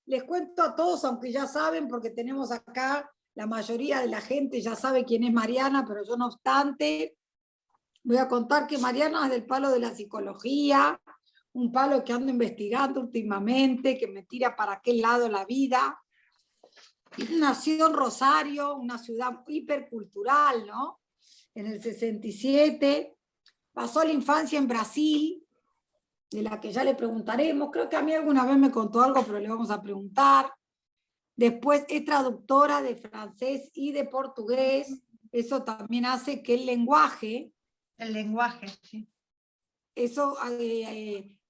les cuento a todos, aunque ya saben, porque tenemos acá, la mayoría de la gente ya sabe quién es Mariana, pero yo no obstante, voy a contar que Mariana es del palo de la psicología, un palo que ando investigando últimamente, que me tira para aquel lado la vida. Nació en Rosario, una ciudad hipercultural, ¿no? En el 67, pasó la infancia en Brasil, de la que ya le preguntaremos. Creo que a mí alguna vez me contó algo, pero le vamos a preguntar. Después es traductora de francés y de portugués. Eso también hace que el lenguaje, sí. Eso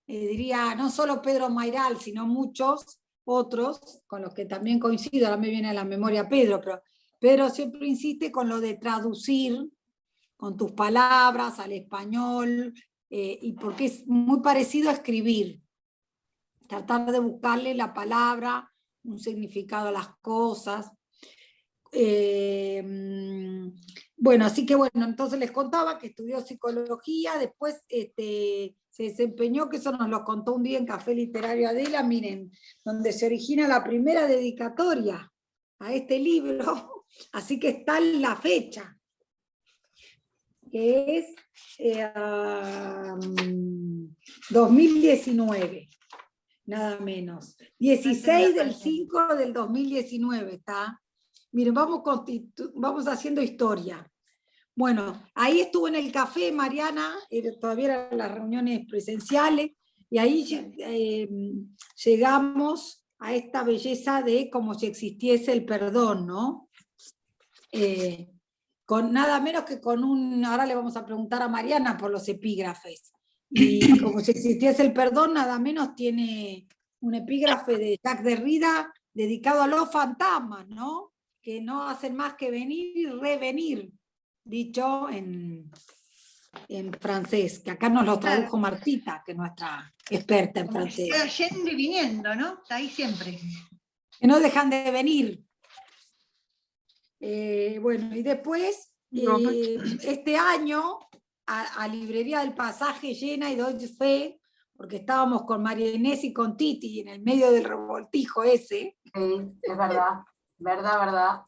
diría, no solo Pedro Mairal, sino muchos otros, con los que también coincido, ahora me viene a la memoria Pedro, pero Pedro siempre insiste con lo de traducir con tus palabras al español, y porque es muy parecido a escribir, tratar de buscarle la palabra, un significado a las cosas. Bueno, así que bueno, entonces les contaba que estudió psicología, después se desempeñó, que eso nos lo contó un día en Café Literario Adela, miren, donde se origina la primera dedicatoria a este libro, así que está en la fecha, que es 2019, nada menos. 16 del 5 del 2019 está. Miren, vamos haciendo historia. Bueno, ahí estuvo en el café Mariana, todavía eran las reuniones presenciales, y ahí llegamos a esta belleza de como si existiese el perdón, ¿no? Con nada menos que con ahora le vamos a preguntar a Mariana por los epígrafes, y como si existiese el perdón, nada menos tiene un epígrafe de Jacques Derrida dedicado a los fantasmas, ¿no? Que no hacen más que venir y revenir, dicho en francés, que acá nos lo tradujo Martita, que es nuestra experta en francés. Está yendo y viniendo, ¿no? Está ahí siempre. Que no dejan de venir. Bueno, y después, este año, a Librería del Pasaje llena, y doy fe, porque estábamos con María Inés y con Titi en el medio del revoltijo ese. Sí, es verdad, verdad.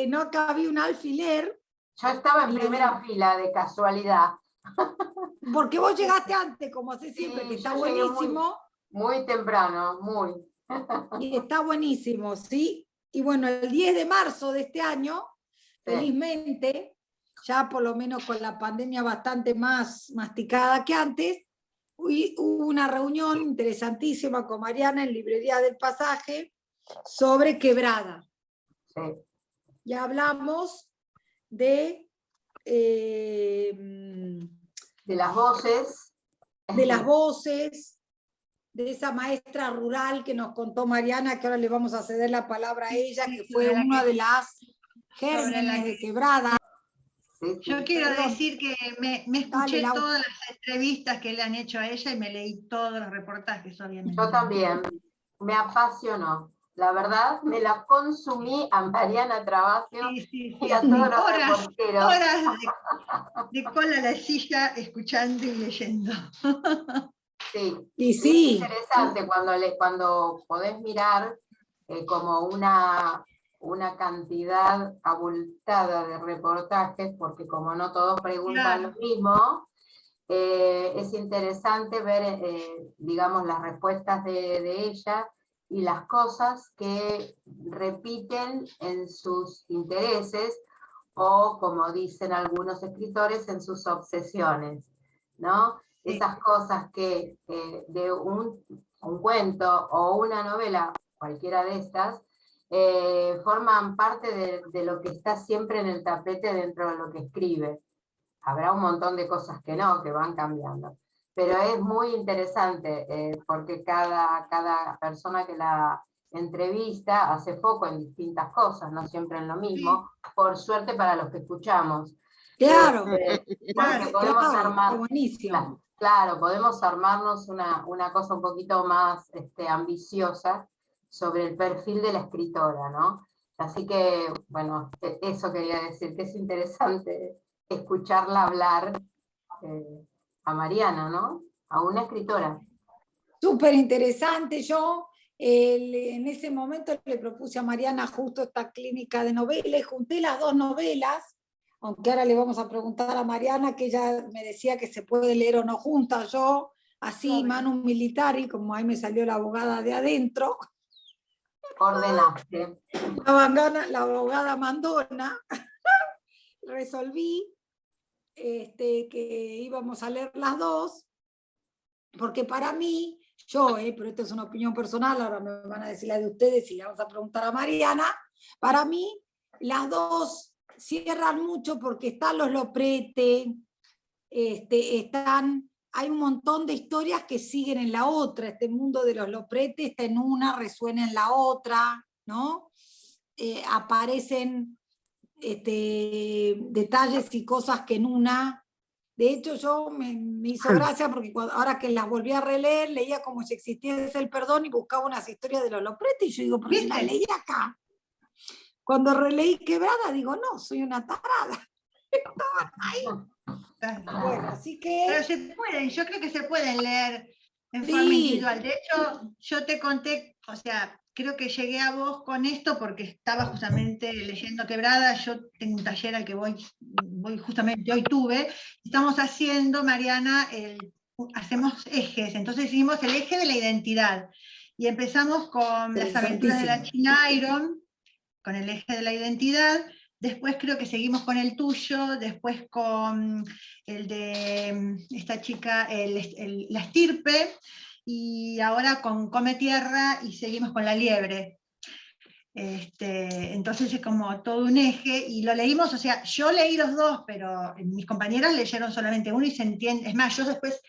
No cabía un alfiler. Yo estaba en primera fila, de casualidad. Porque vos llegaste antes, como hace siempre, sí, que está buenísimo. Muy temprano, muy. Y está buenísimo, ¿sí? Y bueno, el 10 de marzo de este año, felizmente, ya por lo menos con la pandemia bastante más masticada que antes, hubo una reunión interesantísima con Mariana en Librería del Pasaje sobre Quebrada. Sí. Y hablamos de las voces. De las voces, de esa maestra rural que nos contó Mariana, que ahora le vamos a ceder la palabra a ella, que fue una de las gérmenes de Quebrada. Yo quiero decir que me escuché todas las entrevistas que le han hecho a ella y me leí todos los reportajes, obviamente. Yo también, me apasionó. La verdad, me la consumí a Mariana Travasio y a todos los reporteros. Horas de cola a la silla, escuchando y leyendo. Sí, y sí. Es interesante cuando podés mirar como una cantidad abultada de reportajes, porque como no todos preguntan lo mismo, es interesante ver, digamos, las respuestas de ella y las cosas que repiten en sus intereses, o como dicen algunos escritores, en sus obsesiones, ¿no? Esas cosas que de un cuento o una novela, cualquiera de estas, forman parte de lo que está siempre en el tapete dentro de lo que escribe. Habrá un montón de cosas que no, que van cambiando. Pero es muy interesante porque cada persona que la entrevista hace foco en distintas cosas, no siempre en lo mismo, por suerte para los que escuchamos. Claro, porque podemos armar, buenísimo. Claro, podemos armarnos una cosa un poquito más ambiciosa sobre el perfil de la escritora, ¿no? Así que, bueno, eso quería decir, que es interesante escucharla hablar a Mariana, ¿no? A una escritora. Súper interesante. Yo en ese momento le propuse a Mariana justo esta clínica de novelas, junté las dos novelas, aunque ahora le vamos a preguntar a Mariana, que ella me decía que se puede leer o no juntas, yo así, manu militari, como ahí me salió la abogada de adentro. Ordenaste. La abogada mandona, resolví que íbamos a leer las dos, porque para mí, pero esto es una opinión personal, ahora me van a decir la de ustedes y le vamos a preguntar a Mariana, para mí las dos cierran mucho porque están los Loprete, hay un montón de historias que siguen en la otra, este mundo de los Loprete está en una, resuena en la otra, ¿no? Aparecen detalles y cosas que en una. De hecho, yo me hizo gracia porque ahora que las volví a releer, leía como si existiese el perdón y buscaba unas historias de los Loprete, y yo digo, pero si las leí acá. Cuando releí Quebrada, digo, no, soy una tarada. Estaban ahí. Bueno, así que. Pero se pueden, yo creo que se pueden leer en forma individual. De hecho, yo te conté, o sea, creo que llegué a vos con esto porque estaba justamente leyendo Quebrada. Yo tengo un taller al que voy justamente, hoy tuve. Estamos haciendo, Mariana, hacemos ejes, entonces hicimos el eje de la identidad. Y empezamos con las aventuras de la China Iron, con el eje de la identidad. Después creo que seguimos con el tuyo, después con el de esta chica, la estirpe, y ahora con Come Tierra, y seguimos con la liebre. Entonces es como todo un eje, y lo leímos, o sea, yo leí los dos, pero mis compañeras leyeron solamente uno y se entiende. Es más, yo después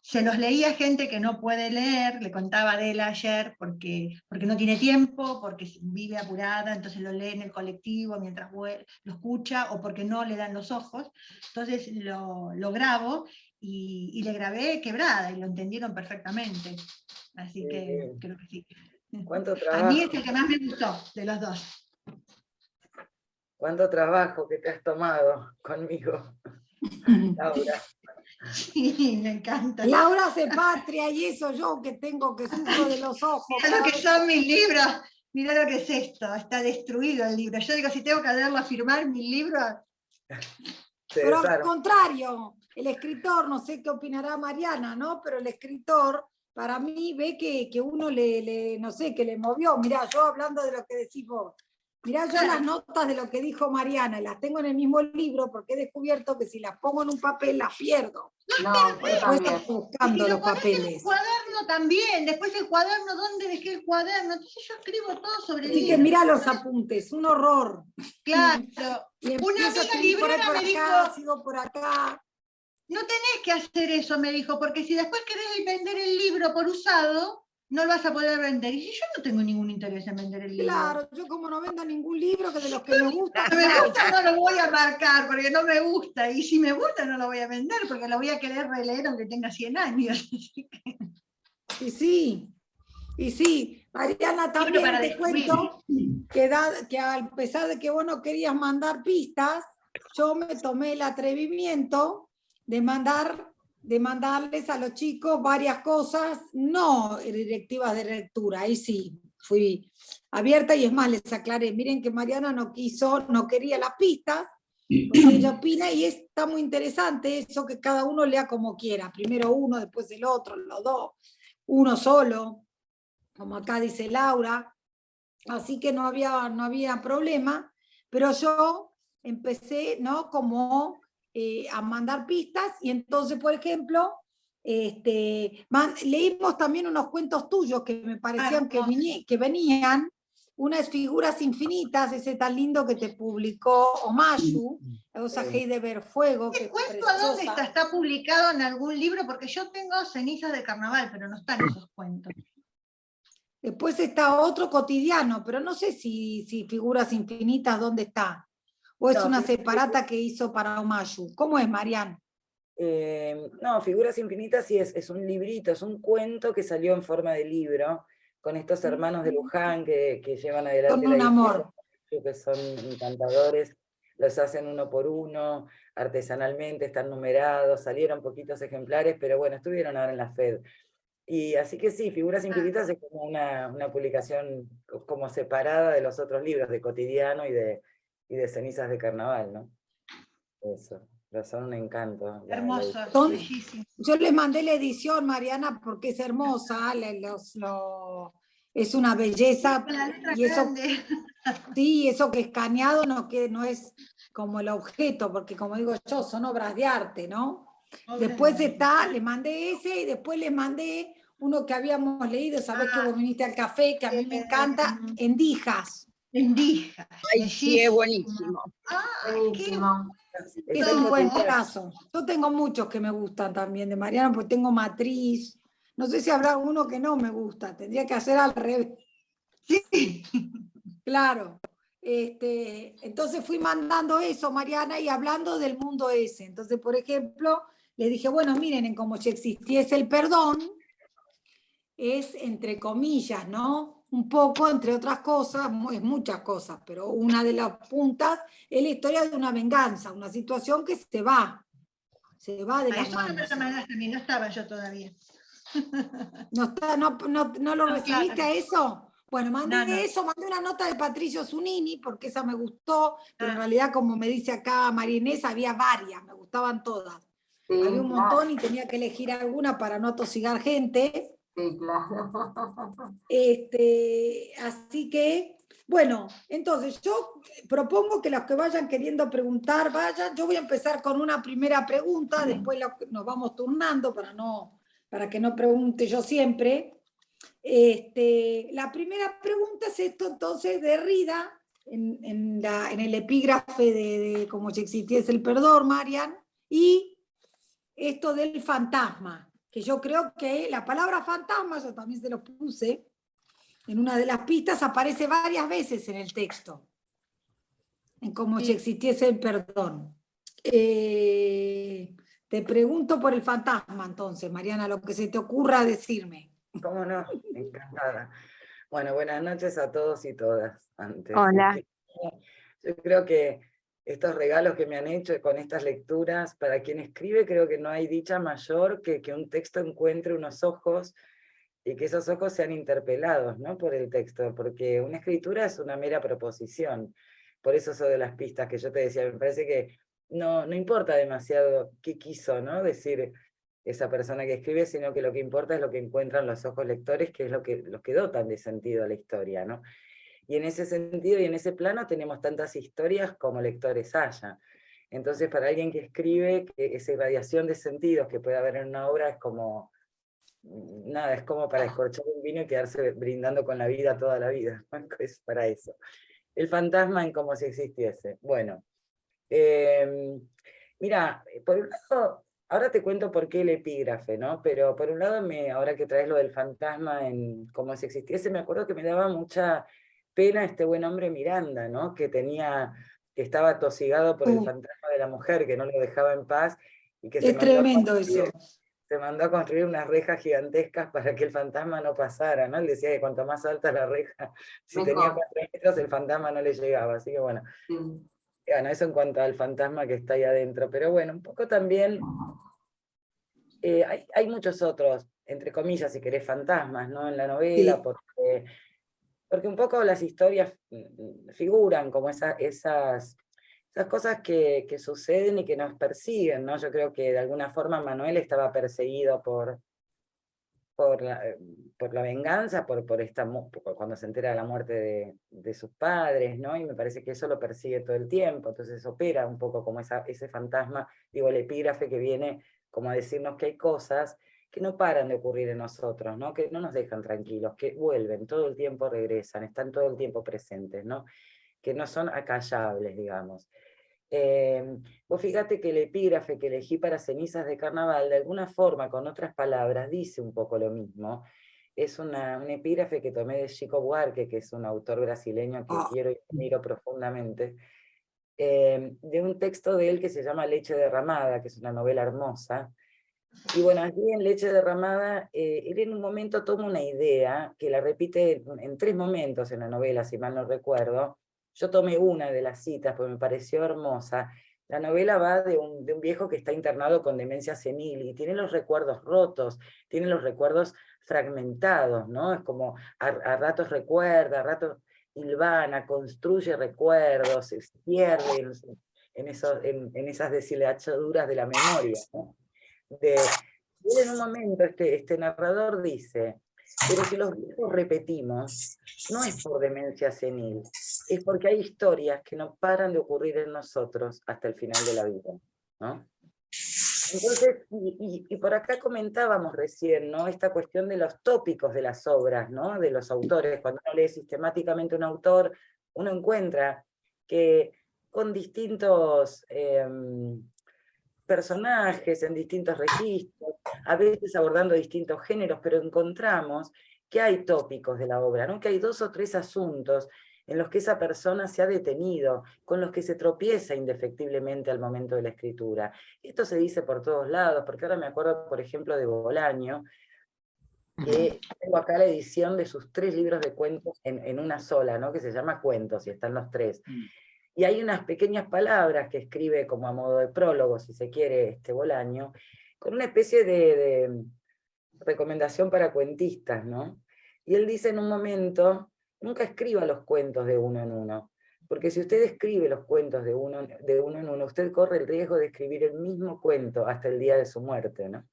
se los leía a gente que no puede leer, le contaba de él ayer, porque no tiene tiempo, porque vive apurada, entonces lo lee en el colectivo mientras lo escucha, o porque no le dan los ojos. Entonces lo grabo, y le grabé Quebrada, y lo entendieron perfectamente. Así que creo que sí. ¿Cuánto trabajo? A mí es el que más me gustó, de los dos. ¿Cuánto trabajo que te has tomado conmigo, Laura? Sí, me encanta. Laura hace patria, y eso yo que tengo, que sufro de los ojos. Mirá lo que son mis libros, mirá lo que es esto, está destruido el libro. Yo digo, si tengo que leerlo a firmar mi libro. Pero al contrario, el escritor, no sé qué opinará Mariana, ¿no? Pero el escritor, para mí, ve que uno no sé, que le movió. Mirá, yo hablando de lo que decís vos, mirá, yo las notas de lo que dijo Mariana, las tengo en el mismo libro, porque he descubierto que si las pongo en un papel las pierdo. No, después estoy buscando los papeles. El cuaderno también, después el cuaderno, ¿dónde dejé el cuaderno? Entonces yo escribo todo sobre el libro. Así que mirá los apuntes, un horror. Claro. Y una amiga librera me dijo, sigo por acá. No tenés que hacer eso, me dijo, porque si después querés vender el libro por usado, no lo vas a poder vender. Y yo no tengo ningún interés en vender el libro. Claro, yo como no vendo ningún libro, que de los que me gustan. No me gusta, no lo voy a marcar, porque no me gusta. Y si me gusta, no lo voy a vender, porque lo voy a querer releer aunque tenga 100 años. Y sí, Mariana, también te cuento que a pesar de que vos no querías mandar pistas, yo me tomé el atrevimiento de mandarles a los chicos varias cosas, no directivas de lectura, ahí sí, fui abierta, y es más, les aclaré, miren que Mariana no quería las pistas, porque ella opina, y está muy interesante eso, que cada uno lea como quiera, primero uno, después el otro, los dos, uno solo, como acá dice Laura, así que no había problema, pero yo empecé, ¿no?, como a mandar pistas, y entonces, por ejemplo, leímos también unos cuentos tuyos que me parecían que venían, unas Figuras Infinitas, ese tan lindo que te publicó Omayu, Rosa Heideberg Fuego. ¿Este cuento a dónde está? ¿Está publicado en algún libro? Porque yo tengo Cenizas de Carnaval, pero no están esos cuentos. Después está otro cotidiano, pero no sé si Figuras Infinitas dónde está. ¿O es una separata que hizo para Omayu? ¿Cómo es, Marian? No, Figuras Infinitas sí es un librito, es un cuento que salió en forma de libro, con estos hermanos de Luján que llevan adelante Con un amor. Que son encantadores, los hacen uno por uno, artesanalmente, están numerados, salieron poquitos ejemplares, pero bueno, estuvieron ahora en la FED. Y así que sí, Figuras Infinitas es como una publicación como separada de los otros libros, de Cotidiano y de Cenizas de Carnaval, ¿no? Eso, pero son un encanto. Hermoso, Son- bellísimo. Yo les mandé la edición, Mariana, porque es hermosa, es una belleza, Con la letra y eso, grande. sí, eso que escaneado no es como el objeto, porque como digo yo, son obras de arte, ¿no? Después está, le mandé ese, y después les mandé uno que habíamos leído, sabés que vos viniste al café, que a mí me encanta, Endijas. Endijas. Ay, sí, es buenísimo. Buenísimo. Es un cuentazo. Yo tengo muchos que me gustan también de Mariana, porque tengo Matriz. No sé si habrá uno que no me gusta, tendría que hacer al revés. Sí. Claro. Entonces fui mandando eso, Mariana, y hablando del mundo ese. Entonces, por ejemplo, le dije, bueno, miren, en como si existiese el perdón, es entre comillas, ¿no? Un poco, entre otras cosas, es muchas cosas, pero una de las puntas es la historia de una venganza, una situación que se va de A las eso no me manos. lo mandaste a mí, no estaba yo todavía. ¿No lo recibiste claro. a eso? Bueno, mandé No. eso, mandé una nota de Patricio Zunini, porque esa me gustó, pero en realidad, como me dice acá María Inés, había varias, me gustaban todas. Sí, Había un claro, montón y tenía que elegir alguna para no atosigar gente. sí, claro. Así que, bueno, entonces yo propongo que los que vayan queriendo preguntar, vayan. Yo voy a empezar con una primera pregunta, después nos vamos turnando para que no pregunte yo siempre. La primera pregunta es esto entonces de Derrida, en el epígrafe de como si existiese el perdón, Marian, y esto del fantasma, que yo creo que la palabra fantasma, yo también se lo puse, en una de las pistas aparece varias veces en el texto, en como si existiese el perdón. Te pregunto por el fantasma entonces, Mariana, lo que se te ocurra decirme. ¿Cómo no? Encantada. Bueno, buenas noches a todos y todas. Antes. Hola. Yo creo que estos regalos que me han hecho con estas lecturas, para quien escribe, creo que no hay dicha mayor que un texto encuentre unos ojos y que esos ojos sean interpelados, ¿no? Por el texto, porque una escritura es una mera proposición. Por eso de las pistas que yo te decía, me parece que no importa demasiado qué quiso, ¿no? Decir esa persona que escribe, sino que lo que importa es lo que encuentran los ojos lectores, que es los que dotan de sentido a la historia, ¿no? Y en ese sentido y en ese plano tenemos tantas historias como lectores haya. Entonces, para alguien que escribe, que esa irradiación de sentidos que puede haber en una obra es como, nada, es como para escorchar un vino y quedarse brindando con la vida toda la vida. Es para eso. El fantasma en como si existiese. Bueno, mira, por un lado, ahora te cuento por qué el epígrafe, ¿no? Pero por un lado, ahora que traes lo del fantasma en como si existiese, me acuerdo que me daba mucha pena este buen hombre Miranda, ¿no? Que estaba atosigado por el fantasma de la mujer, que no lo dejaba en paz, y que Es tremendo eso. se mandó a construir unas rejas gigantescas para que el fantasma no pasara, ¿no? Él decía que cuanto más alta la reja, si Mejor. tenía 4 metros, el fantasma no le llegaba. Así que bueno, bueno, eso en cuanto al fantasma que está ahí adentro. Pero bueno, un poco también hay muchos otros, entre comillas, si querés, fantasmas, ¿no? En la novela, Sí. porque un poco las historias figuran como esas cosas que suceden y que nos persiguen, ¿no? Yo creo que de alguna forma Manuel estaba perseguido por la venganza, cuando se entera de la muerte de sus padres, ¿no? Y me parece que eso lo persigue todo el tiempo, entonces opera un poco como ese fantasma, digo, el epígrafe que viene como a decirnos que hay cosas que no paran de ocurrir en nosotros, ¿no? Que no nos dejan tranquilos, que vuelven, todo el tiempo regresan, están todo el tiempo presentes, ¿no? Que no son acallables, digamos. Vos fíjate que el epígrafe que elegí para Cenizas de Carnaval, de alguna forma, con otras palabras, dice un poco lo mismo. Es un epígrafe que tomé de Chico Buarque, que es un autor brasileño que quiero y admiro profundamente, de un texto de él que se llama Leche derramada, que es una novela hermosa. Y bueno, aquí en Leche derramada, él en un momento toma una idea, que la repite en 3 momentos en la novela, si mal no recuerdo. Yo tomé una de las citas, porque me pareció hermosa, La novela va de un viejo que está internado con demencia senil y tiene los recuerdos rotos, tiene los recuerdos fragmentados, ¿no? Es como a ratos recuerda, a ratos hilvana, construye recuerdos, se pierde en esas deshilachaduras de la memoria, ¿no? Y en un momento este narrador dice, pero si los viejos repetimos, no es por demencia senil, es porque hay historias que no paran de ocurrir en nosotros hasta el final de la vida, ¿no? Entonces, y por acá comentábamos recién, ¿no? Esta cuestión de los tópicos de las obras, ¿no? De los autores. Cuando uno lee sistemáticamente un autor, uno encuentra que con distintos personajes, en distintos registros, a veces abordando distintos géneros, pero encontramos que hay tópicos de la obra, ¿no? Que hay 2 o 3 asuntos en los que esa persona se ha detenido, con los que se tropieza indefectiblemente al momento de la escritura. Esto se dice por todos lados, porque ahora me acuerdo, por ejemplo, de Bolaño, que tengo acá la edición de sus 3 libros de cuentos en una sola, ¿no? Que se llama Cuentos, y están los 3. Y hay unas pequeñas palabras que escribe como a modo de prólogo, si se quiere, Bolaño, con una especie de recomendación para cuentistas, ¿no? Y él dice en un momento, nunca escriba los cuentos de uno en uno, porque si usted escribe los cuentos de uno en uno, usted corre el riesgo de escribir el mismo cuento hasta el día de su muerte, ¿no?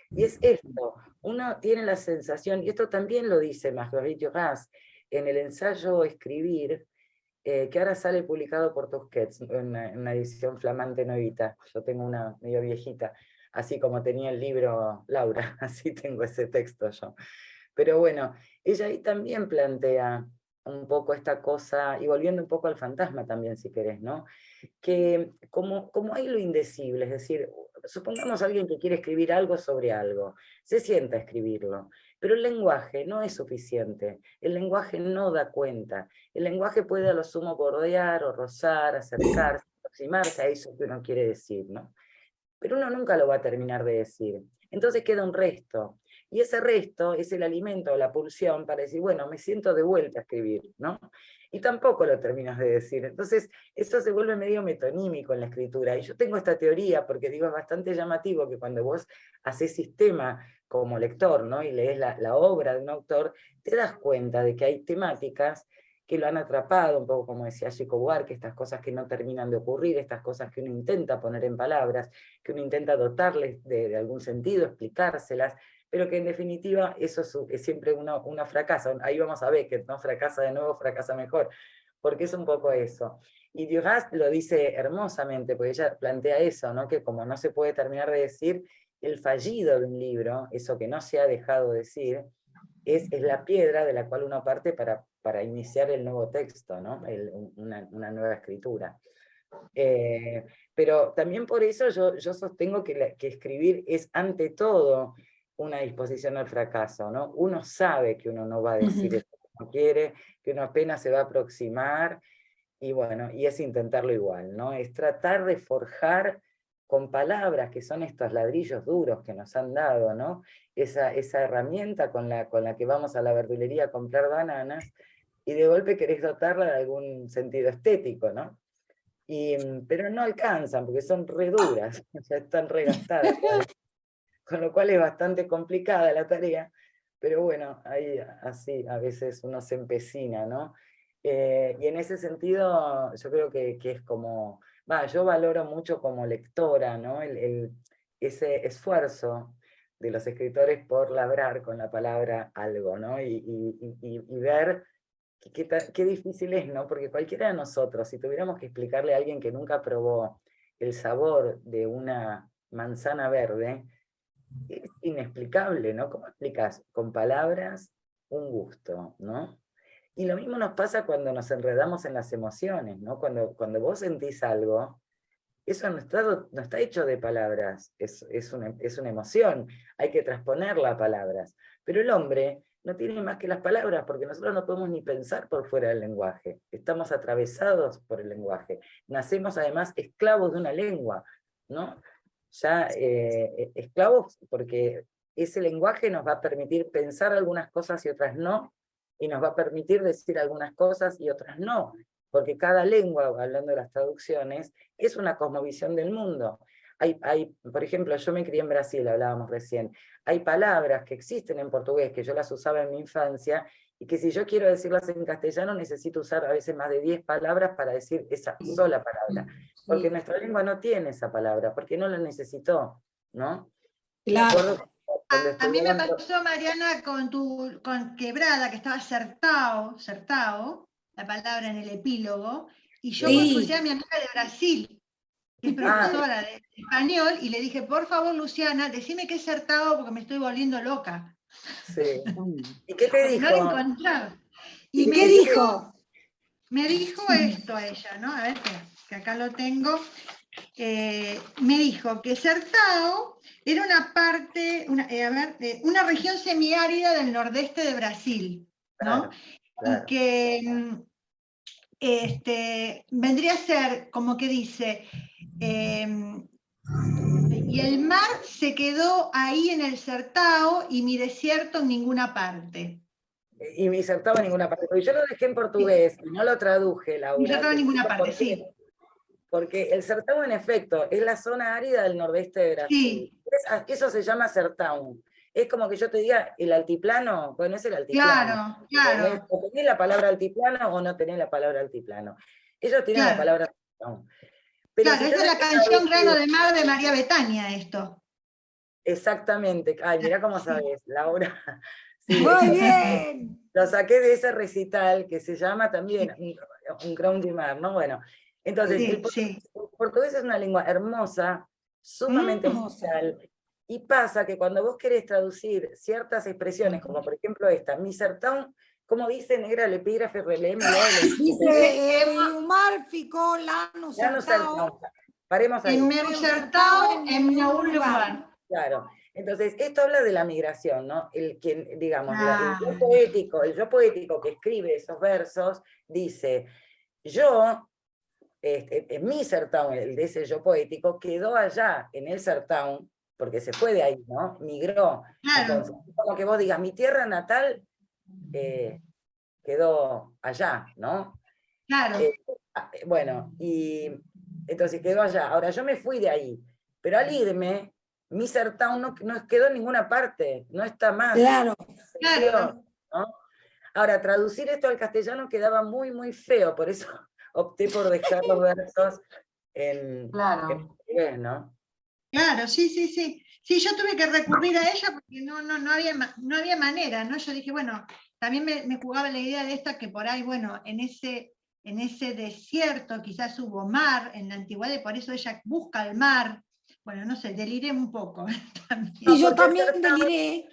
Y es esto, uno tiene la sensación, y esto también lo dice Marguerite Duras en el ensayo Escribir, que ahora sale publicado por Tusquets, en una edición flamante nuevita. Yo tengo una medio viejita, así como tenía el libro Laura, así tengo ese texto yo. Pero bueno, ella ahí también plantea un poco esta cosa, y volviendo un poco al fantasma también, si querés, ¿no? Que como hay lo indecible, es decir, supongamos a alguien que quiere escribir algo sobre algo, se sienta a escribirlo, pero el lenguaje no es suficiente, el lenguaje no da cuenta, el lenguaje puede a lo sumo bordear o rozar, acercarse, aproximarse a eso que uno quiere decir, ¿no? Pero uno nunca lo va a terminar de decir. Entonces queda un resto, y ese resto es el alimento, la pulsión para decir, bueno, me siento de vuelta a escribir, ¿no? Y tampoco lo terminas de decir. Entonces, eso se vuelve medio metonímico en la escritura. Y yo tengo esta teoría, porque digo, es bastante llamativo que cuando vos haces sistema como lector, ¿no? Y lees la obra de un autor, te das cuenta de que hay temáticas que lo han atrapado, un poco como decía Chico Buarque, estas cosas que no terminan de ocurrir, estas cosas que uno intenta poner en palabras, que uno intenta dotarles de algún sentido, explicárselas, pero que en definitiva eso es siempre uno fracasa. Ahí vamos a ver que no fracasa de nuevo, fracasa mejor, porque es un poco eso. Y Duras lo dice hermosamente, porque ella plantea eso, ¿no? Que como no se puede terminar de decir, el fallido de un libro, eso que no se ha dejado decir, es la piedra de la cual uno parte para iniciar el nuevo texto, ¿no? Una nueva escritura. Pero también por eso yo sostengo que escribir es ante todo una disposición al fracaso, ¿no? Uno sabe que uno no va a decir eso que uno quiere, que uno apenas se va a aproximar, y bueno, y es intentarlo igual, ¿no? Es tratar de forjar con palabras que son estos ladrillos duros que nos han dado, ¿no? Esa herramienta con la que vamos a la verdulería a comprar bananas, y de golpe querés dotarla de algún sentido estético, ¿no? Pero no alcanzan, porque son re duras, ya están regastadas, con lo cual es bastante complicada la tarea, pero bueno, ahí así a veces uno se empecina, ¿no? Y en ese sentido yo creo que es como, yo valoro mucho como lectora, ¿no? Ese esfuerzo de los escritores por labrar con la palabra algo, ¿no? Y ver qué difícil es, ¿no? Porque cualquiera de nosotros, si tuviéramos que explicarle a alguien que nunca probó el sabor de una manzana verde, es inexplicable, ¿no? ¿Cómo explicas con palabras un gusto, ¿no? Y lo mismo nos pasa cuando nos enredamos en las emociones, ¿no? Cuando vos sentís algo, eso no está hecho de palabras, es una emoción, hay que transponerla a palabras. Pero el hombre no tiene más que las palabras, porque nosotros no podemos ni pensar por fuera del lenguaje, estamos atravesados por el lenguaje, nacemos además esclavos de una lengua, ¿no? Ya esclavos porque ese lenguaje nos va a permitir pensar algunas cosas y otras no, y nos va a permitir decir algunas cosas y otras no. porque cada lengua, hablando de las traducciones, es una cosmovisión del mundo. Por ejemplo, yo me crié en Brasil, hablábamos recién, hay palabras que existen en portugués, que yo las usaba en mi infancia, y que si yo quiero decirlas en castellano, necesito usar a veces más de 10 palabras para decir esa sola palabra, porque nuestra lengua no tiene esa palabra, porque no la necesitó, ¿no? Claro. A mí me pasó, Mariana, con Quebrada, que estaba certao, la palabra en el epílogo, y yo consulté a mi amiga de Brasil, que es profesora de español, y le dije, por favor, Luciana, decime qué es certao porque me estoy volviendo loca. Sí. ¿Y qué te dijo? No lo encontraba. ¿Y qué dijo? Me dijo esto a ella, ¿no? A ver, que acá lo tengo. Me dijo que Sertão era una parte, una región semiárida del nordeste de Brasil, ¿no? Claro. Y que vendría a ser, como que dice, y el mar se quedó ahí en el Sertão y mi desierto en ninguna parte. Y mi Sertão en ninguna parte, porque yo lo dejé en portugués, y no lo traduje, Laura. Mi Sertão en ninguna parte, sí. Porque el Sertão, en efecto, es la zona árida del nordeste de Brasil. Sí. Eso se llama Sertão. Es como que yo te diga, el altiplano, bueno, es el altiplano. Claro. O tenés la palabra altiplano o no tenés la palabra altiplano. Ellos tienen la palabra Sertão. Pero claro, si esa es la canción Grano de Mar de María Betania, esto. Exactamente. Ay, mirá cómo sabes, Laura. Sí, muy bien. Lo saqué de ese recital que se llama también un Grão de Mar, ¿no? Bueno, entonces, el portugués es una lengua hermosa, sumamente musical, y pasa que cuando vos querés traducir ciertas expresiones, como por ejemplo esta, mi Sertão, ¿cómo dice, negra, el epígrafe, reléemelo? Dice, o mar ficou lá no Sertão. Paremos ahí. En meu Sertão, en meu lugar. Claro, entonces esto habla de la migración, ¿no? El yo poético que escribe esos versos, dice, yo, en mi Sertão, el de ese yo poético, quedó allá, en el Sertão, porque se fue de ahí, ¿no? Migró. Claro. Entonces, como que vos digas, mi tierra natal quedó allá, ¿no? Claro. Bueno, y entonces quedó allá. Ahora, yo me fui de ahí, pero al irme, mi Sertão no quedó en ninguna parte, no está más. Claro. ¿No? Ahora, traducir esto al castellano quedaba muy, muy feo, por eso opté por dejar los versos en portugués, ¿no? Claro, sí. Sí, yo tuve que recurrir a ella porque no había manera, ¿no? Yo dije, bueno, también me jugaba la idea de esta que por ahí, bueno, en ese desierto quizás hubo mar en la antigüedad y por eso ella busca el mar. Bueno, no sé, deliré un poco. Sí, yo también deliré.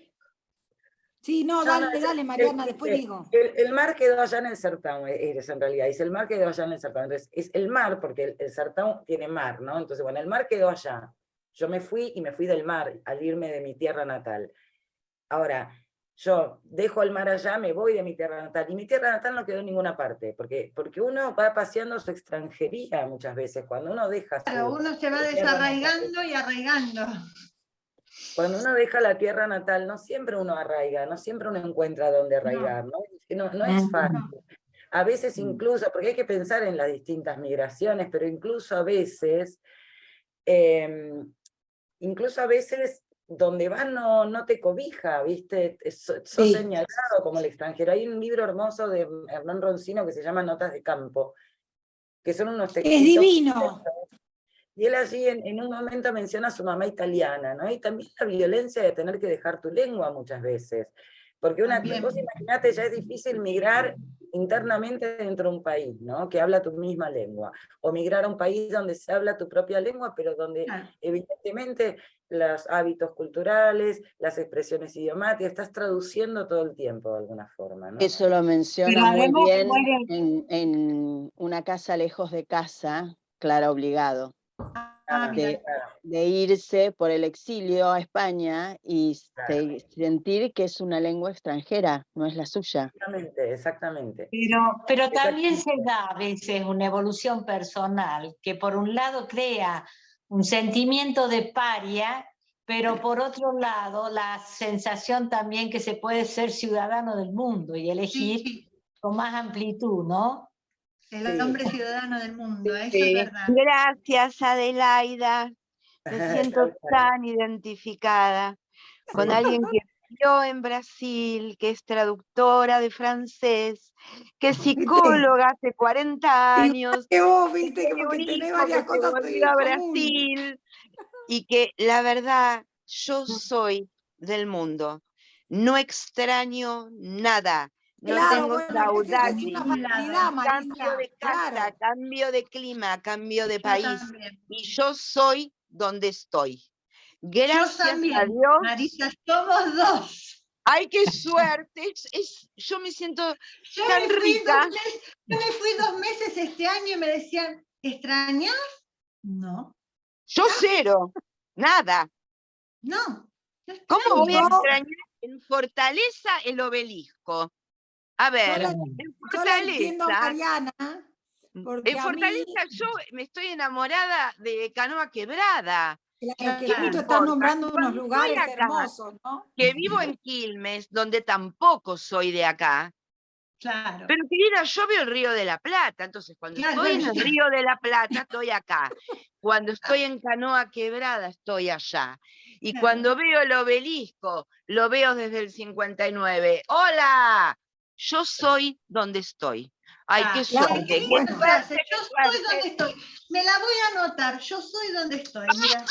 Sí, no, dale, Mariana, después digo. El mar quedó allá en el Sertão, en realidad, dice el mar quedó allá en el Sertão. Entonces, es el mar, porque el Sertão tiene mar, ¿no? Entonces, bueno, el mar quedó allá. Yo me fui y me fui del mar al irme de mi tierra natal. Ahora, yo dejo el mar allá, me voy de mi tierra natal, y mi tierra natal no quedó en ninguna parte, porque uno va paseando su extranjería muchas veces, cuando uno deja... Claro, uno se va desarraigando y arraigando. Cuando uno deja la tierra natal, no siempre uno arraiga, no siempre uno encuentra dónde arraigar, ¿no? No es fácil. A veces incluso, porque hay que pensar en las distintas migraciones, pero incluso a veces donde vas no te cobija, ¿viste? Sos señalado como el extranjero. Hay un libro hermoso de Hernán Roncino que se llama Notas de Campo, que son unos textos. ¡Es divino! Y él allí en un momento menciona a su mamá italiana, ¿no? Y también la violencia de tener que dejar tu lengua muchas veces. Porque vos imaginate, ya es difícil migrar internamente dentro de un país, ¿no? Que habla tu misma lengua. O migrar a un país donde se habla tu propia lengua, pero donde evidentemente los hábitos culturales, las expresiones idiomáticas, estás traduciendo todo el tiempo de alguna forma, ¿no? Eso lo menciona muy bien en Una casa lejos de casa, Clara Obligado. De irse por el exilio a España y sentir que es una lengua extranjera, no es la suya. Exactamente. Pero también se da a veces una evolución personal, que por un lado crea un sentimiento de paria, pero por otro lado la sensación también que se puede ser ciudadano del mundo y elegir con más amplitud, ¿no? El hombre ciudadano del mundo, eso Sí. es verdad. Gracias, Adelaida. Me siento tan identificada con alguien que vivió en Brasil, que es traductora de francés, que es psicóloga hace 40 años, Que vos, que viste, tiene porque un tenés hijo varias que se cosas volvió en a común. Brasil, y que la verdad, yo soy del mundo. No extraño nada. No Claro, tengo bueno, esa es saudade. una Ningún lado. facilidad, Cambio Marisa. de casa, Claro. cambio de clima, cambio de Yo país. también. Y yo soy donde estoy. Yo Gracias a también, Dios. Marisa, somos dos. ¡Ay, qué suerte! Yo me siento tan rica. Yo me fui 2 meses este año y me decían, ¿extrañas? No, Yo cero. Nada. no. ¿Cómo voy a No. extrañar en Fortaleza el obelisco? A ver, la- en Yo la entiendo a Fortaleza. Mariana, porque En a mí, Fortaleza yo me estoy enamorada de Canoa Quebrada. claro, que ¿Qué me justo estás importa? nombrando unos Cuando estoy lugares acá, hermosos, ¿no? que vivo en Quilmes, donde tampoco soy de acá, Claro. pero querida, yo veo el Río de la Plata, entonces cuando Claro, estoy en el ya. Río de la Plata estoy acá, cuando estoy en Canoa Quebrada estoy allá, y Claro. cuando veo el obelisco, lo veo desde el 59. ¡Hola! Yo soy donde estoy. ¡Ay, qué Claro, suerte! Qué linda bueno. frase, ¡Qué yo soy suerte! donde estoy. Me la voy a anotar, yo soy donde estoy, mira.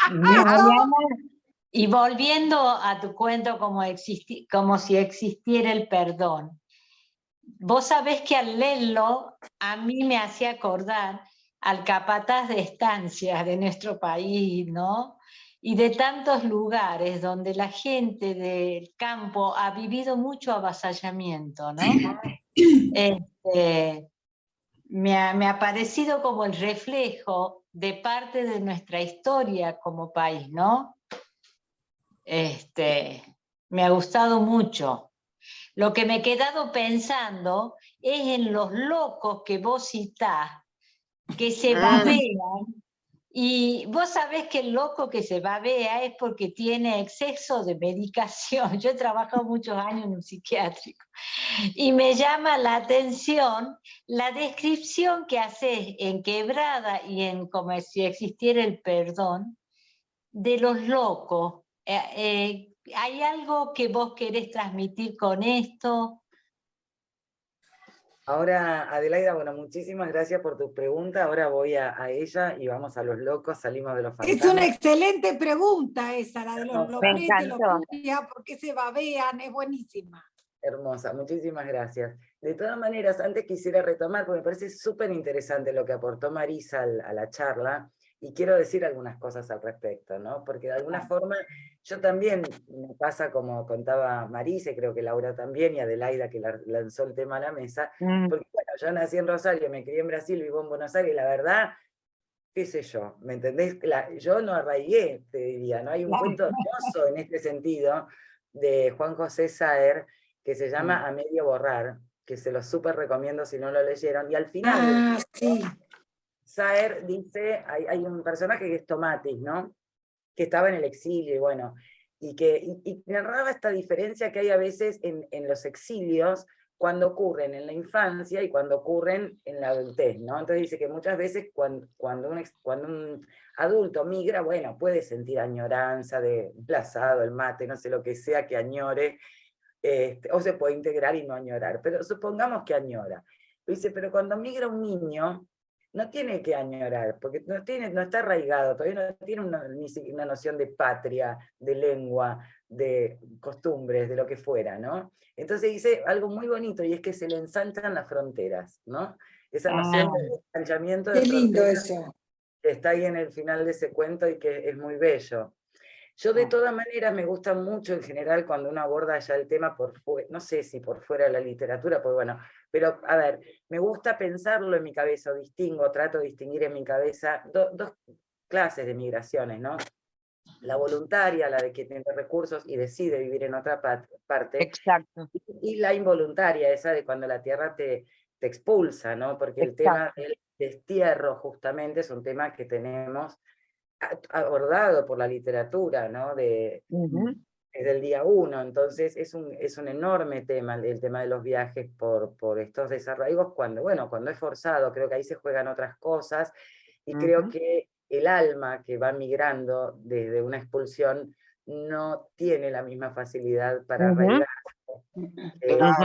Mariana, y volviendo a tu cuento como si existiera el perdón, vos sabés que al leerlo a mí me hacía acordar al capataz de estancias de nuestro país, ¿no? Y de tantos lugares donde la gente del campo ha vivido mucho avasallamiento, ¿no? Me ha parecido como el reflejo de parte de nuestra historia como país, ¿no? Me ha gustado mucho. Lo que me he quedado pensando es en los locos que vos citás, que se babean, y vos sabés que el loco que se babea es porque tiene exceso de medicación. Yo he trabajado muchos años en un psiquiátrico, y me llama la atención la descripción que haces en Quebrada y en Como si existiera el perdón, de los locos. ¿Hay algo que vos querés transmitir con esto? Ahora, Adelaida, bueno, muchísimas gracias por tu pregunta. Ahora voy a ella y vamos a los locos, salimos de los fantasmas. Es una excelente pregunta esa, la de los Hermosa. loquetes, los encantó. curias, ¿por qué se babean? Es buenísima. Hermosa, muchísimas gracias. De todas maneras, antes quisiera retomar, porque me parece súper interesante lo que aportó Marisa a la charla, y quiero decir algunas cosas al respecto, ¿no? Porque de alguna forma yo también me pasa como contaba Marisa, y creo que Laura también, y Adelaida que lanzó el tema a la mesa, porque bueno, yo nací en Rosario, me crié en Brasil, vivo en Buenos Aires, y la verdad, qué sé yo, ¿me entendés? Yo no arraigué, te diría, ¿no? Hay un cuento hermoso en este sentido de Juan José Saer, que se llama A Medio Borrar, que se lo súper recomiendo si no lo leyeron, y al final Sí. Saer dice, hay un personaje que es Tomatis, ¿no? Que estaba en el exilio, y bueno, y narraba esta diferencia que hay a veces en los exilios, cuando ocurren en la infancia y cuando ocurren en la adultez, ¿no? Entonces dice que muchas veces cuando un adulto migra, bueno, puede sentir añoranza de el asado, el mate, no sé lo que sea que añore, o se puede integrar y no añorar, pero supongamos que añora. Dice, pero cuando migra un niño, no tiene que añorar, porque no está arraigado, todavía no tiene ni siquiera una noción de patria, de lengua, de costumbres, de lo que fuera, ¿no? Entonces dice algo muy bonito, y es que se le ensanchan las fronteras, ¿no? Esa noción de ensanchamiento de Qué lindo fronteras eso. que está ahí en el final de ese cuento y que es muy bello. Yo de todas maneras me gusta mucho en general cuando uno aborda ya el tema por fuera, no sé si por fuera de la literatura, pues bueno, pero a ver, me gusta pensarlo en mi cabeza, trato de distinguir en mi cabeza dos clases de migraciones, ¿no? La voluntaria, la de que tiene recursos y decide vivir en otra parte. Exacto. Y la involuntaria, esa de cuando la tierra te expulsa, ¿no? Porque el tema del destierro justamente es un tema que tenemos abordado por la literatura, ¿no? desde el día 1, entonces es un enorme tema el tema de los viajes por estos desarraigos, cuando es forzado, creo que ahí se juegan otras cosas, y creo que el alma que va migrando desde una expulsión no tiene la misma facilidad para arraigarse que las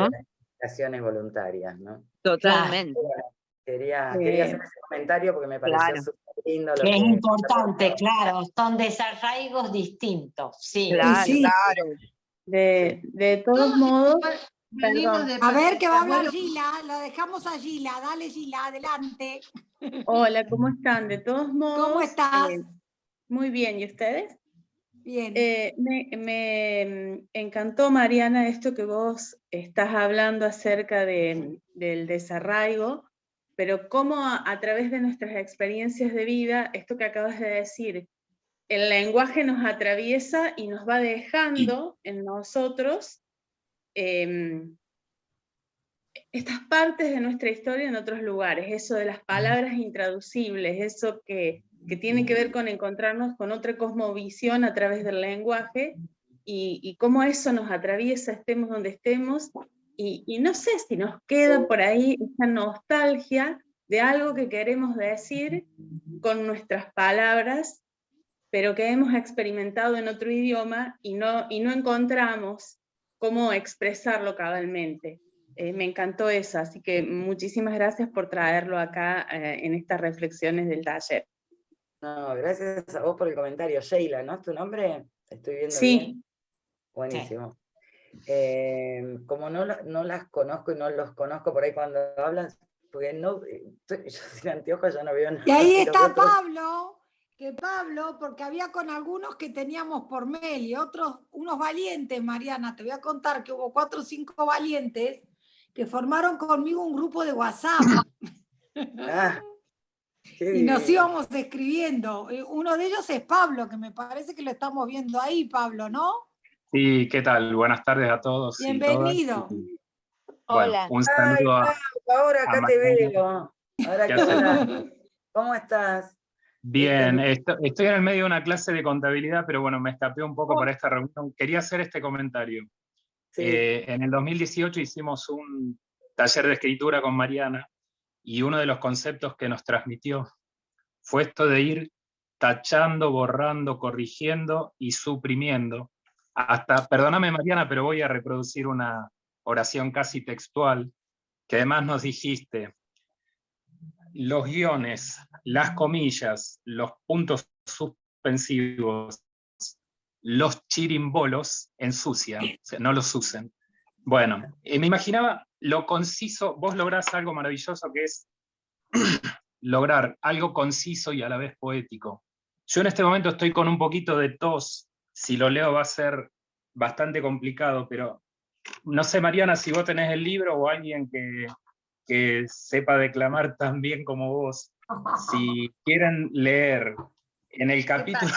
migraciones voluntarias, ¿no? Totalmente. Bueno, quería hacer ese comentario porque me pareció súper lindo. Que es importante, claro, son desarraigos distintos, sí. Claro, claro. De todos modos, Venimos de A ver qué va a hablar abuelo- Gila, lo dejamos a Gila, dale Gila, adelante. hola, ¿cómo están? De todos modos, ¿Cómo estás? Muy bien, ¿y ustedes? Bien. Me encantó, Mariana, esto que vos estás hablando acerca del desarraigo, pero cómo a través de nuestras experiencias de vida, esto que acabas de decir, el lenguaje nos atraviesa y nos va dejando en nosotros estas partes de nuestra historia en otros lugares, eso de las palabras intraducibles, eso que tiene que ver con encontrarnos con otra cosmovisión a través del lenguaje, y cómo eso nos atraviesa, estemos donde estemos, y no sé si nos queda por ahí esa nostalgia de algo que queremos decir con nuestras palabras, pero que hemos experimentado en otro idioma y no encontramos cómo expresarlo cabalmente. Me encantó eso, así que muchísimas gracias por traerlo acá en estas reflexiones del taller. No, gracias a vos por el comentario. Sheila, ¿no es tu nombre? ¿Estoy viendo Sí. bien? Buenísimo. Como no las conozco y no los conozco por ahí cuando hablan, porque yo sin anteojos ya no veo nada. Y ahí pero está veo todo. Pablo, porque había con algunos que teníamos por mail y otros, unos valientes, Mariana, te voy a contar que hubo 4 o 5 valientes que formaron conmigo un grupo de WhatsApp. Ah, qué y nos divino. íbamos escribiendo. Uno de ellos es Pablo, que me parece que lo estamos viendo ahí, Pablo, ¿no? Sí, ¿qué tal? Buenas tardes a todos y todas. Bienvenido. Bueno, Hola. un Ay, saludo Pablo, ahora acá te Mariana. veo. Ahora ¿Qué que haces? hablas. ¿Cómo estás? Bien, estoy en el medio de una clase de contabilidad, pero bueno, me escapé un poco para esta reunión. Quería hacer este comentario. Sí. En el 2018 hicimos un taller de escritura con Mariana, y uno de los conceptos que nos transmitió fue esto de ir tachando, borrando, corrigiendo y suprimiendo. Perdóname Mariana, pero voy a reproducir una oración casi textual, que además nos dijiste: los guiones, las comillas, los puntos suspensivos, los chirimbolos ensucian, o sea, no los usen. Bueno, me imaginaba lo conciso. Vos lográs algo maravilloso, que es lograr algo conciso y a la vez poético. Yo en este momento estoy con un poquito de tos, si lo leo va a ser bastante complicado, pero no sé, Mariana, si vos tenés el libro o alguien que sepa declamar tan bien como vos, si quieren leer en el capítulo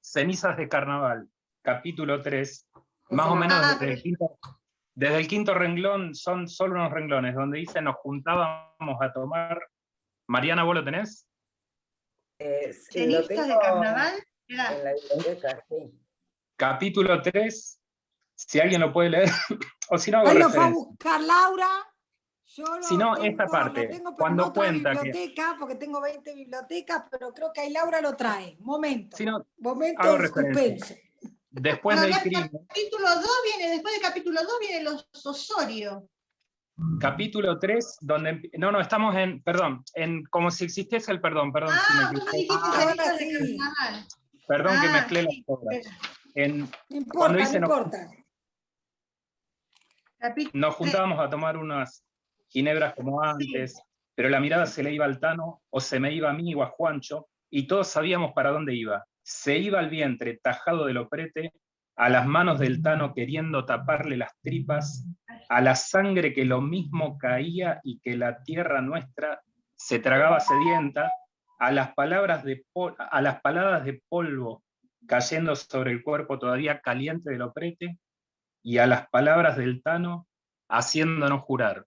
Cenizas de Carnaval, capítulo 3, más o menos desde el quinto renglón, son solo unos renglones, donde dice nos juntábamos a tomar. Mariana, ¿vos lo tenés? ¿Cenizas de Carnaval? En la biblioteca, sí. Capítulo 3, si alguien lo puede leer, o si no hago Ahí lo fue a referencia. buscar Laura. Yo Si no, esta parte, lo tengo pero cuando en otra cuenta que... biblioteca, porque tengo 20 bibliotecas, pero creo que ahí Laura lo trae. Momento. Si no, Momento hago de referencia. suspenso. Después del crimen. Capítulo 2 viene, después del capítulo 2 viene los Osorio. Capítulo 3, donde... No, estamos en... Perdón, como si existiese el perdón. Vos me dijiste Cenizas de Carnaval. Perdón que mezclé las cosas. No importa, no importa. Nos juntábamos a tomar unas ginebras como antes, pero la mirada se le iba al Tano, o se me iba a mí o a Juancho, y todos sabíamos para dónde iba. Se iba al vientre tajado del oprete, a las manos del Tano queriendo taparle las tripas, a la sangre que lo mismo caía y que la tierra nuestra se tragaba sedienta, a las paladas de polvo cayendo sobre el cuerpo todavía caliente del oprete, y a las palabras del Tano haciéndonos jurar: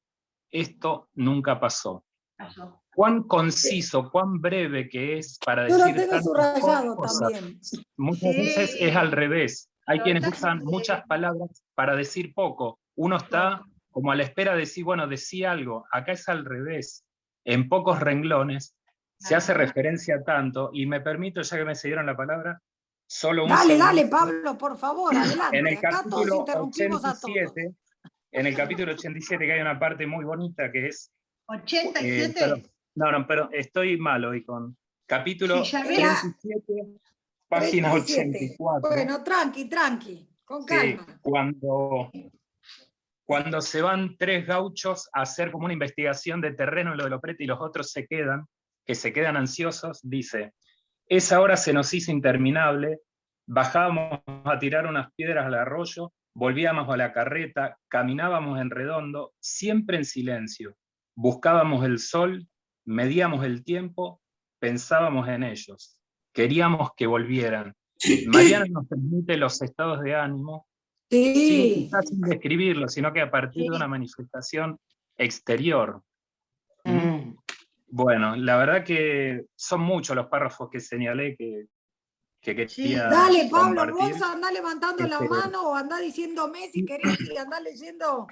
esto nunca pasó. Cuán conciso, cuán breve que es para Yo lo decir tengo tantas subrayado cosas. también. Muchas veces es al revés. hay quienes usan muchas palabras para decir poco. Uno está como a la espera de decir, bueno, decía algo. Acá es al revés. En pocos renglones se hace referencia tanto, y me permito, ya que me cedieron la palabra, solo un Dale, segundo. dale, Pablo, por favor, adelante. En el Acá todos capítulo interrumpimos a todos. 87, en el capítulo 87, que hay una parte muy bonita que es... 87. pero estoy mal hoy con capítulo Sí, ya veo. 37, página 37. 84. Bueno, tranqui, con calma. Sí, cuando se van 3 gauchos a hacer como una investigación de terreno en lo de Loprete y los otros se quedan ansiosos, dice: esa hora se nos hizo interminable, bajábamos a tirar unas piedras al arroyo, volvíamos a la carreta, caminábamos en redondo, siempre en silencio, buscábamos el sol, medíamos el tiempo, pensábamos en ellos, queríamos que volvieran. Mariana nos transmite los estados de ánimo, Sí. sin describirlo, sino que a partir de una manifestación exterior. Bueno, la verdad que son muchos los párrafos que señalé que quería Dale, Pablo, compartir. vos andá levantando la mano o andá diciéndome si querés y andá leyendo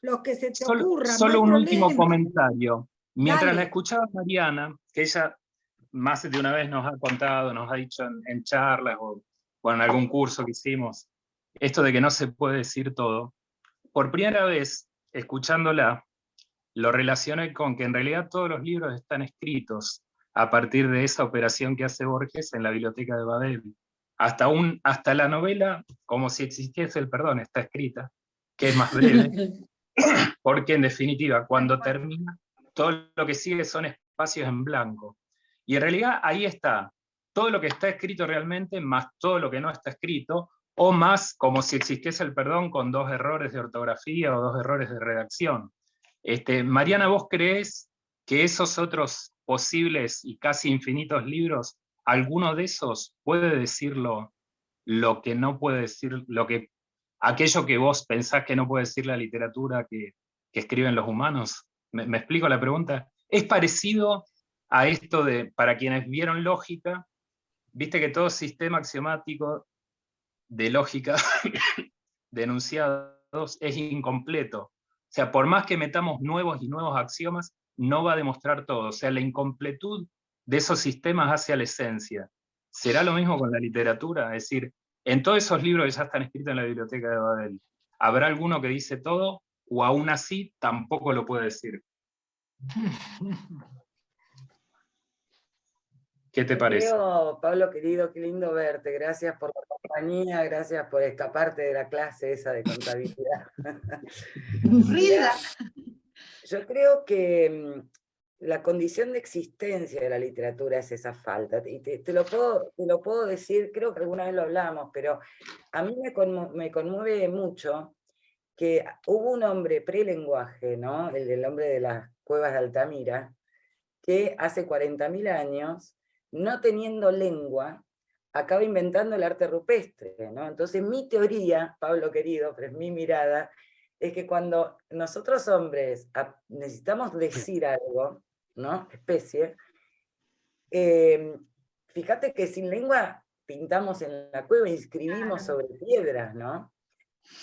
los que se te ocurran. Solo no un hay último problema. comentario. Mientras Dale. la escuchaba Mariana, que ella más de una vez nos ha contado, nos ha dicho en charlas o en algún curso que hicimos, esto de que no se puede decir todo, por primera vez, escuchándola, lo relacioné con que en realidad todos los libros están escritos a partir de esa operación que hace Borges en la biblioteca de Babel. Hasta la novela, como si existiese el perdón, está escrita, que es más breve, porque en definitiva, cuando termina, todo lo que sigue son espacios en blanco. Y en realidad ahí está, todo lo que está escrito realmente, más todo lo que no está escrito, o más como si existiese el perdón con 2 errores de ortografía o 2 errores de redacción. Mariana, ¿vos creés que esos otros posibles y casi infinitos libros, alguno de esos puede decirlo lo que no puede decir, aquello que vos pensás que no puede decir la literatura que escriben los humanos? ¿Me explico la pregunta? Es parecido a esto de, para quienes vieron lógica, viste que todo sistema axiomático de lógica de enunciados es incompleto. O sea, por más que metamos nuevos y nuevos axiomas, no va a demostrar todo. O sea, la incompletud de esos sistemas hacia la esencia. ¿Será lo mismo con la literatura? Es decir, en todos esos libros que ya están escritos en la biblioteca de Babel, ¿habrá alguno que dice todo o aún así tampoco lo puede decir? ¿Qué te parece? Pablo querido, qué lindo verte. Gracias por la compañía, gracias por escaparte de la clase esa de contabilidad. Rida. Yo creo que la condición de existencia de la literatura es esa falta. Y te lo puedo decir, creo que alguna vez lo hablamos, pero a mí me conmueve mucho que hubo un hombre prelenguaje, ¿no? El hombre de las cuevas de Altamira, que hace 40.000 años, no teniendo lengua, acaba inventando el arte rupestre, ¿no? Entonces mi teoría, Pablo querido, pero es mi mirada, es que cuando nosotros hombres necesitamos decir algo, ¿no? Especie, fíjate que sin lengua pintamos en la cueva y escribimos sobre piedras, ¿no?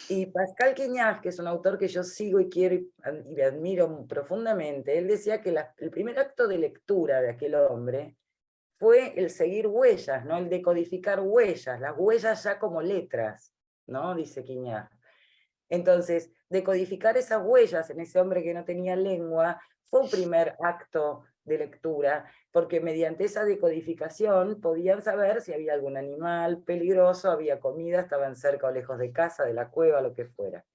Y Pascal Quiñás, que es un autor que yo sigo y quiero y admiro profundamente, él decía que el primer acto de lectura de aquel hombre fue el seguir huellas, ¿no? El decodificar huellas, las huellas ya como letras, ¿no? Dice Quiñás. Entonces, decodificar esas huellas en ese hombre que no tenía lengua fue un primer acto de lectura, porque mediante esa decodificación podían saber si había algún animal peligroso, había comida, estaban cerca o lejos de casa, de la cueva, lo que fuera.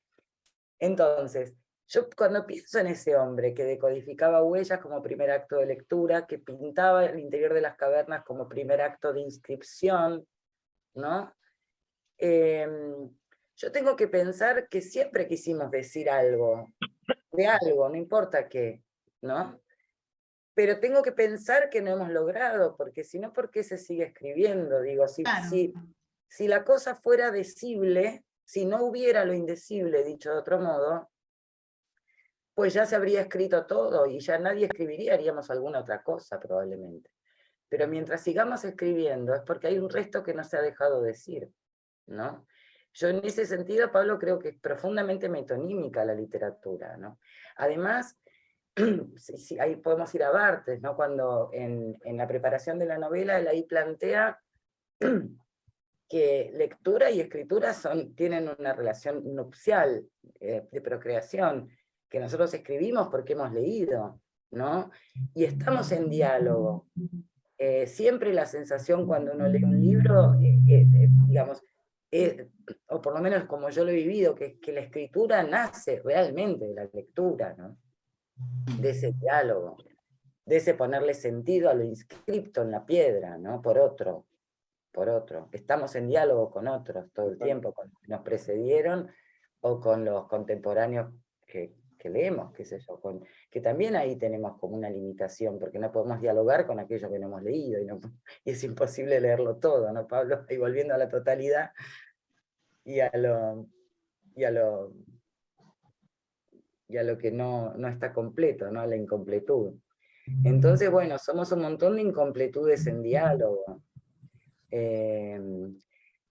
Entonces, yo cuando pienso en ese hombre que decodificaba huellas como primer acto de lectura, que pintaba el interior de las cavernas como primer acto de inscripción, ¿no? Yo tengo que pensar que siempre quisimos decir algo, de algo, no importa qué, ¿no? Pero tengo que pensar que no hemos logrado, porque si no, ¿por qué se sigue escribiendo? Digo, si la cosa fuera decible, si no hubiera lo indecible, dicho de otro modo, pues ya se habría escrito todo y ya nadie escribiría, haríamos alguna otra cosa probablemente. Pero mientras sigamos escribiendo es porque hay un resto que no se ha dejado decir, ¿no? Yo en ese sentido, Pablo, creo que es profundamente metonímica la literatura, ¿no? Además, sí, ahí podemos ir a Barthes, ¿no? Cuando en la preparación de la novela, él ahí plantea que lectura y escritura tienen una relación nupcial, de procreación, que nosotros escribimos porque hemos leído, ¿no? Y estamos en diálogo. Siempre la sensación cuando uno lee un libro, digamos, o por lo menos como yo lo he vivido, que la escritura nace realmente de la lectura, ¿no? De ese diálogo, de ese ponerle sentido a lo inscripto en la piedra, ¿no? Por otro. Estamos en diálogo con otros todo el tiempo, con los que nos precedieron o con los contemporáneos que leemos, qué sé yo, que también ahí tenemos como una limitación, porque no podemos dialogar con aquello que no hemos leído, y es imposible leerlo todo, ¿no, Pablo? Y volviendo a la totalidad y a lo que no está completo, ¿no? A la incompletud. Entonces, bueno, somos un montón de incompletudes en diálogo.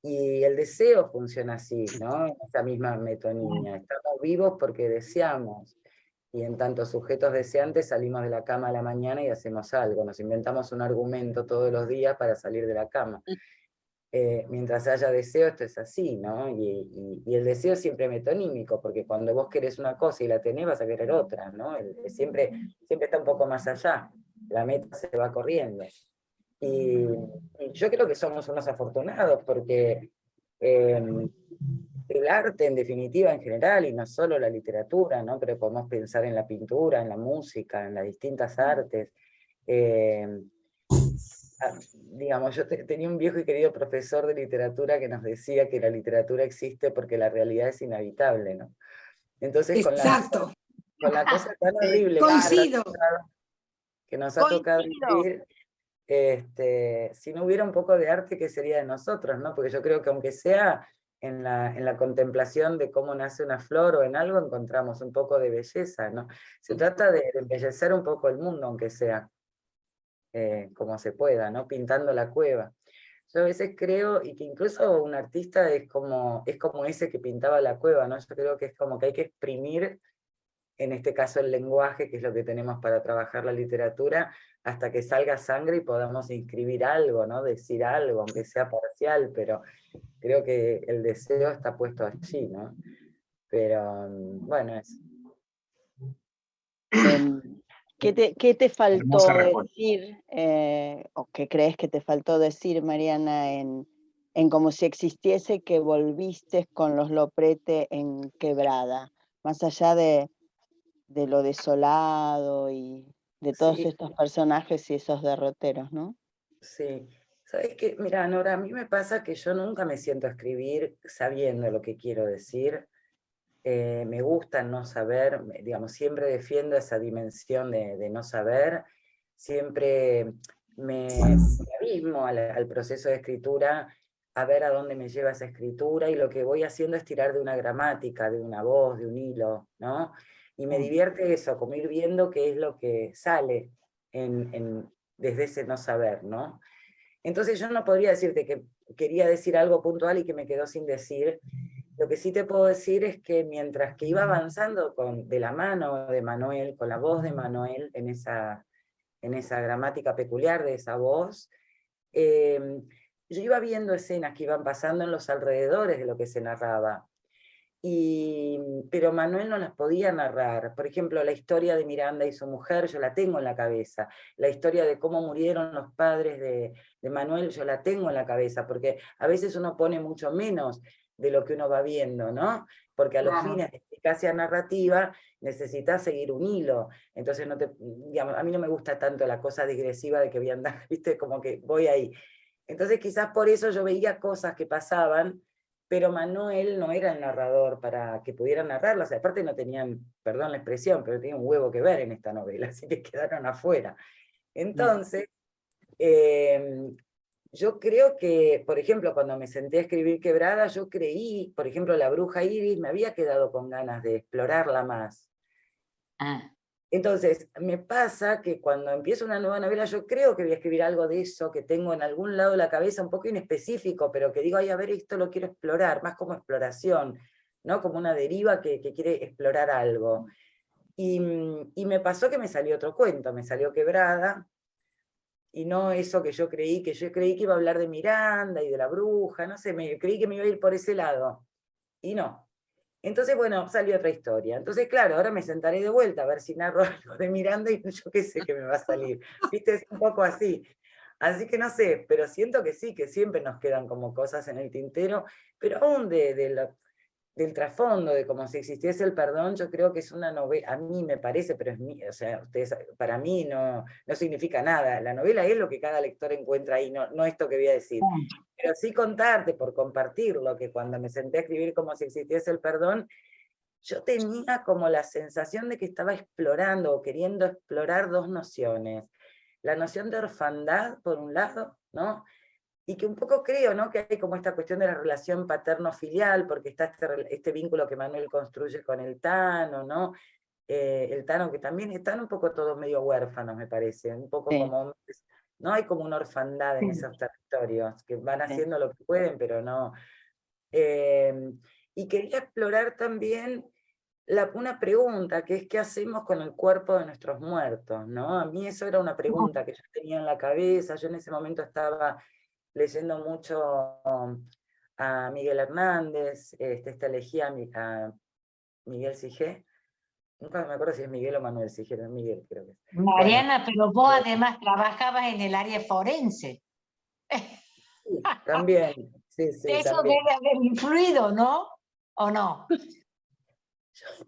Y el deseo funciona así, ¿no? Esa misma metonimia. Estamos vivos porque deseamos, y en tanto sujetos deseantes salimos de la cama a la mañana y hacemos algo, nos inventamos un argumento todos los días para salir de la cama. Mientras haya deseo, esto es así, ¿no? Y el deseo es siempre metonímico, porque cuando vos querés una cosa y la tenés, vas a querer otra, ¿no? Siempre está un poco más allá, la meta se va corriendo. Y yo creo que somos unos afortunados, porque el arte en definitiva en general, y no solo la literatura, ¿no? Pero podemos pensar en la pintura, en la música, en las distintas artes. Digamos, yo tenía un viejo y querido profesor de literatura que nos decía que la literatura existe porque la realidad es inhabitable, ¿no? Entonces, exacto, con la cosa tan horrible que nos ha tocado vivir, si no hubiera un poco de arte, ¿qué sería de nosotros, no? Porque yo creo que aunque sea en la contemplación de cómo nace una flor o en algo, encontramos un poco de belleza, ¿no? Se trata de embellecer un poco el mundo, aunque sea como se pueda, ¿no? Pintando la cueva. Yo a veces creo, y que incluso un artista es como ese que pintaba la cueva, ¿no? Yo creo que es como que hay que exprimir, en este caso el lenguaje, que es lo que tenemos para trabajar la literatura, hasta que salga sangre y podamos inscribir algo, ¿no? Decir algo, aunque sea parcial, pero creo que el deseo está puesto allí, ¿no? Pero, bueno, eso. ¿Qué te faltó decir, o qué crees que te faltó decir, Mariana, en como si existiese que volviste con los Loprete en Quebrada, más allá de lo desolado y de todos estos personajes y esos derroteros, ¿no? Sí. ¿Sabes qué? Mira, Nora, a mí me pasa que yo nunca me siento a escribir sabiendo lo que quiero decir. Me gusta no saber, digamos, siempre defiendo esa dimensión de no saber, siempre me abismo al proceso de escritura, a ver a dónde me lleva esa escritura, y lo que voy haciendo es tirar de una gramática, de una voz, de un hilo, ¿no? Y me divierte eso, como ir viendo qué es lo que sale desde ese no saber, ¿no? Entonces yo no podría decirte que quería decir algo puntual y que me quedó sin decir. Lo que sí te puedo decir es que mientras que iba avanzando de la mano de Manuel, con la voz de Manuel, en esa gramática peculiar de esa voz, yo iba viendo escenas que iban pasando en los alrededores de lo que se narraba. Pero Manuel no las podía narrar. Por ejemplo, la historia de Miranda y su mujer, yo la tengo en la cabeza. La historia de cómo murieron los padres de Manuel, yo la tengo en la cabeza, porque a veces uno pone mucho menos de lo que uno va viendo, ¿no? Porque a los fines de eficacia narrativa necesitas seguir un hilo. Entonces, digamos, a mí no me gusta tanto la cosa digresiva de que voy a andar, ¿viste? Como que voy ahí. Entonces, quizás por eso yo veía cosas que pasaban, pero Manuel no era el narrador para que pudiera narrarlas. Aparte no tenían, perdón la expresión, pero tenían un huevo que ver en esta novela, así que quedaron afuera. Entonces, yo creo que, por ejemplo, cuando me senté a escribir Quebrada, yo creí, por ejemplo, la bruja Iris, me había quedado con ganas de explorarla más. Entonces, me pasa que cuando empiezo una nueva novela, yo creo que voy a escribir algo de eso, que tengo en algún lado de la cabeza, un poco inespecífico, pero que digo, ay, a ver, esto lo quiero explorar, más como exploración, ¿no? Como una deriva que quiere explorar algo. Y me pasó que me salió otro cuento, me salió Quebrada, y no eso que yo creí que iba a hablar de Miranda y de la bruja, no sé, creí que me iba a ir por ese lado, y no. Entonces, bueno, salió otra historia. Entonces, claro, ahora me sentaré de vuelta a ver si narro algo de Miranda y yo qué sé que me va a salir. ¿Viste? Es un poco así. Así que no sé, pero siento que sí, que siempre nos quedan como cosas en el tintero, pero aún del trasfondo, de como si existiese el perdón, yo creo que es una novela, a mí me parece, pero es o sea, para mí no significa nada. La novela es lo que cada lector encuentra ahí, no esto que voy a decir. Pero sí contarte, por compartirlo, que cuando me senté a escribir como si existiese el perdón, yo tenía como la sensación de que estaba explorando o queriendo explorar dos nociones. La noción de orfandad, por un lado, ¿no? Y que un poco creo, ¿no? Que hay como esta cuestión de la relación paterno-filial, porque está este vínculo que Manuel construye con el Tano, ¿no? El Tano, que también están un poco todos medio huérfanos, me parece, un poco como... No hay como una orfandad en esos territorios, que van haciendo lo que pueden, pero no. Y quería explorar también una pregunta, que es ¿qué hacemos con el cuerpo de nuestros muertos? ¿No? A mí eso era una pregunta que yo tenía en la cabeza. Yo en ese momento estaba leyendo mucho a Miguel Hernández, elegía a Miguel Sigé. Nunca me acuerdo si es Miguel o Manuel Sigé, es Miguel, creo que es. Mariana, bueno, pero vos además trabajabas en el área forense. Sí, también, sí, Eso también. debe haber influido, ¿no? ¿O no?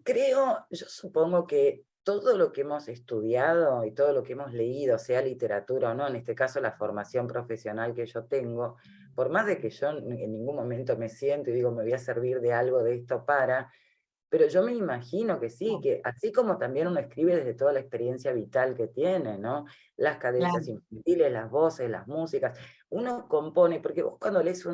Yo supongo que todo lo que hemos estudiado y todo lo que hemos leído, sea literatura o no, en este caso la formación profesional que yo tengo, por más de que yo en ningún momento me siento y digo me voy a servir de algo de esto pero yo me imagino que sí, que así como también uno escribe desde toda la experiencia vital que tiene, ¿no? Las cadencias infantiles, las voces, las músicas, uno compone, porque vos cuando lees